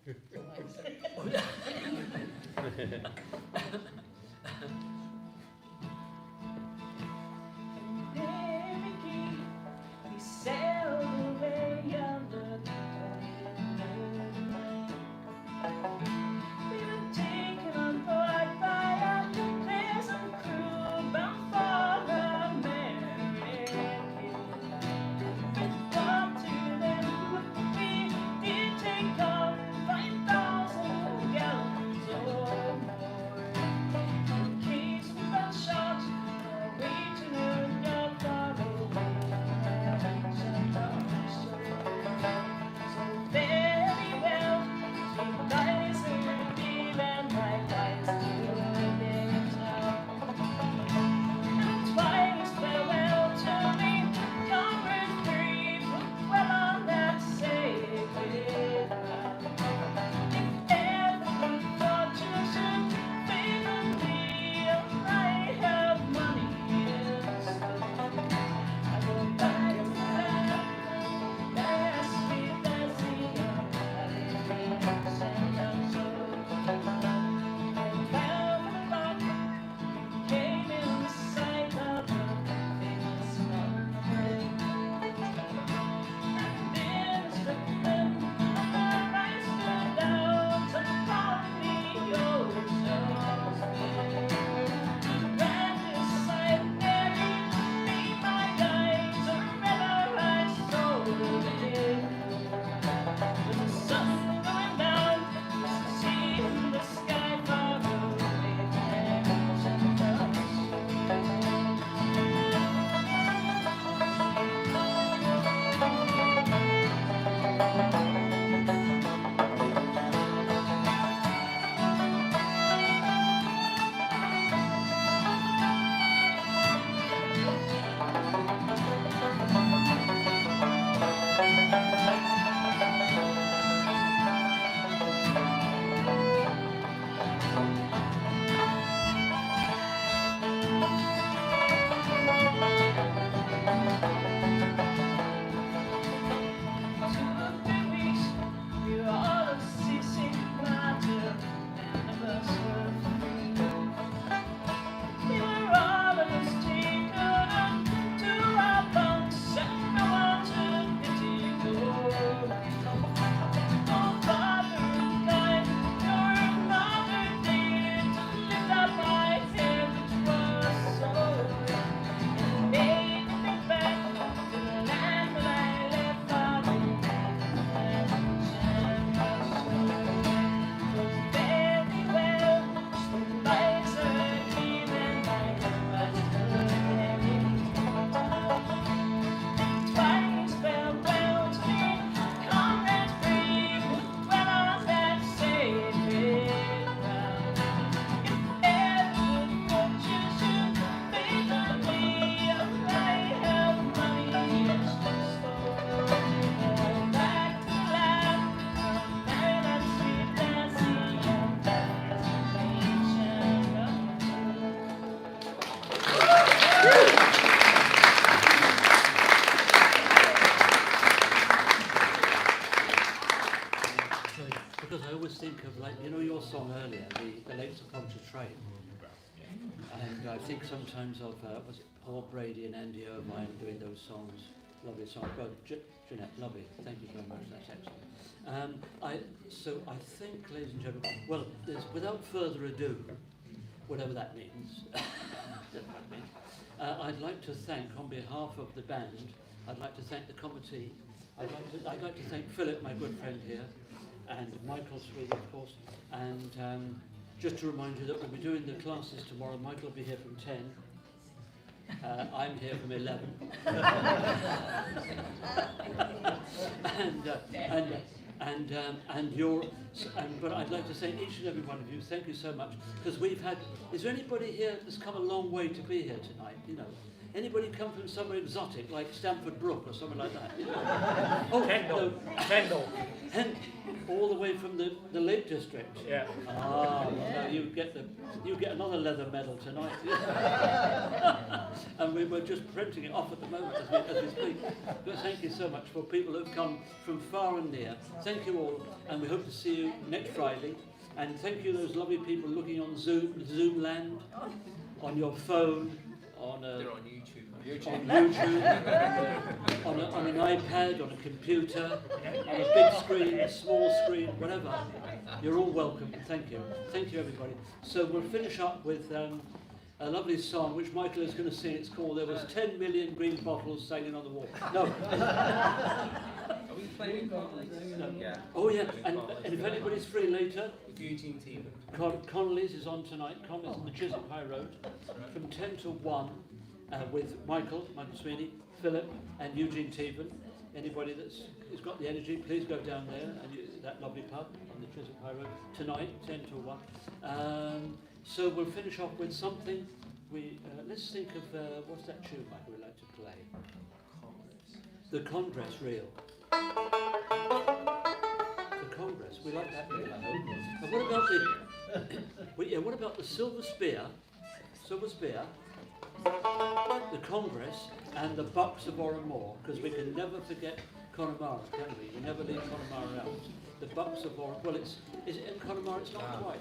We sailed away under the we were taken on board by a pleasant crew bound for America. We talked to them, we did take on 5,000 gallons or more. In case we fell short, way to not far away. So very well, sweet lies are deep and likewise to living town. And twice farewell to me, comrades brave, well on that sacred ground. If ever fortune should favor me, I have money in store. I go back to that sweet Louisiana, and came in sight of the famous mountain. And then struck them, and I stood down to follow me, your shores. Right beside Mary, be my guide to the river I stole in. With the sun going down, the sea and the sky far away, and Because I always think of, like, you know your song earlier, the Lakes Upon a Train. And I think sometimes of, was it Paul Brady and Andy Irvine doing those songs lovely song. Well, Jeanette, lovely. Thank you very much. That's excellent. I think, ladies and gentlemen, well, without further ado, whatever that means, I'd like to thank, on behalf of the band, I'd like to thank the committee. I'd like to thank Philip, my good friend here, and Michael Swede, of course. And just to remind you that we'll be doing the classes tomorrow. Michael will be here from 10. I'm here from 11. But I'd like to say each and every one of you, thank you so much, because we've had. Is there anybody here that's come a long way to be here tonight? You know, anybody come from somewhere exotic like Stamford Brook or something like that? You know? Oh, Kendal. All the way from the Lake District. Yeah. Ah, well, you get another leather medal tonight. And we're just printing it off at the moment as we speak. But thank you so much for people who've come from far and near. Thank you all, and we hope to see you next Friday. And thank you those lovely people looking on Zoom land, on your phone, They're on YouTube. on YouTube, on an iPad, on a computer, on a big screen, a small screen, whatever. You're all welcome. Thank you. Thank you, everybody. So we'll finish up with a lovely song which Michael is going to sing. It's called "There Was 10 Million Green Bottles Sailing on the Wall." No. Are we playing Connolly's? No. Yeah. Oh yeah, and if anybody's free later, With Eugene Teeman. Connolly's is on tonight. Connolly's on the Chiswick High Road from 10 till 1 with Michael Sweeney, Philip and Eugene Teevan. Anybody that's got the energy, please go down there and that lovely pub on the Chiswick High Road tonight, 10 till 1. So we'll finish off with something. Let's think of what's that tune, Michael, we'd like to play? The Congress Reel. The Congress, we like that reel, I hope. And what about the Silver Spear? Silver Spear, the Congress, and the Bucks of Oranmore, because we can never forget Connemara, can we? We never leave Connemara out. The Bucks of Oranmore. Well, is it in Connemara? It's not quite.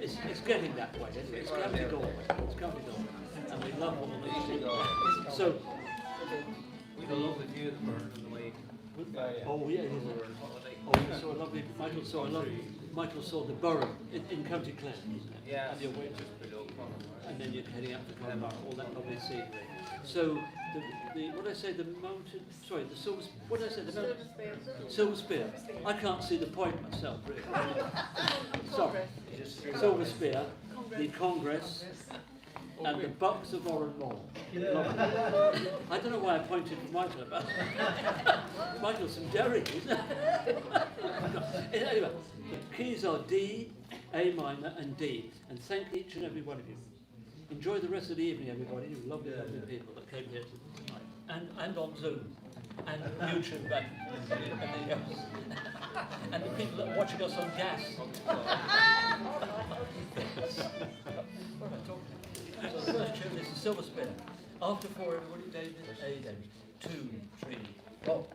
It's getting that way. Anyway. It's County Galway. It's County Galway, and we love all of these things. So We have a lovely view of the burn in the lake. oh yeah, we saw a lovely. Michael saw the Burren in County Clare. Yeah. And you're waiting. Below Connemara. And then you're heading up to Connemara, all that lovely scenery. So, what did I say, the mountain, sorry, the silver, what did I say, the mountain? Silver Spear. I can't see the point myself, really. Sorry. Silver Spear, the Congress, and the Bucks of Oranmore. I don't know why I pointed to Michael about Michael's from Derry, isn't it? Anyway, the keys are D, A minor, and D. And thank each and every one of you. Enjoy the rest of the evening, everybody. You lovely, lovely people that came here tonight. And on Zoom. And YouTube and everything else. And the people that are watching us on gas. What am I talking about? So the first tune is Silver Spear. After 4, everybody, David, A, David. 2, 3, 4.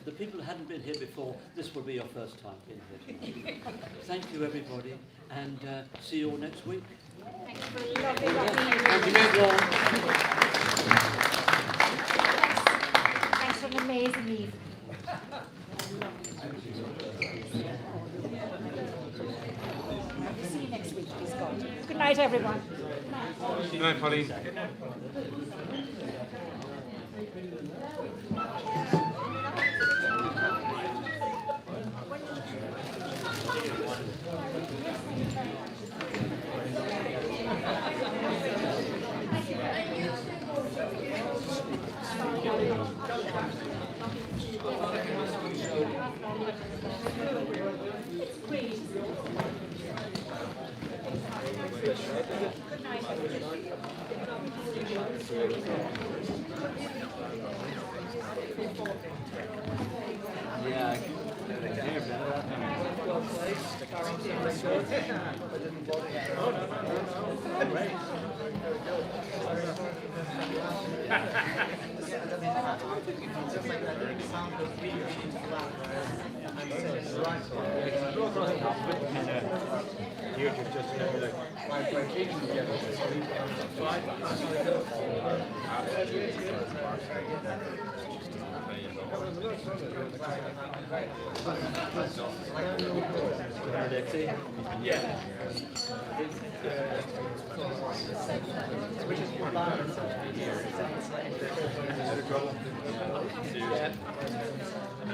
the people who hadn't been here before, this will be your first time being here tonight. Thank you, everybody, and see you all next week. Thanks for a lovely, lovely Thank you, everyone. Thanks for an amazing evening. See you next week, please God. Good night, everyone. Good night, Pauline.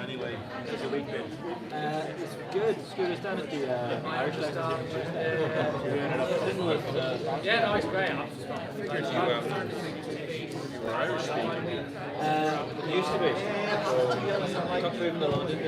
Anyway, how's your week been? It's good. It's good. It's down at the Irish League. Yeah, no, it's great. You were Irish speaking. Used to be. Come moving to London.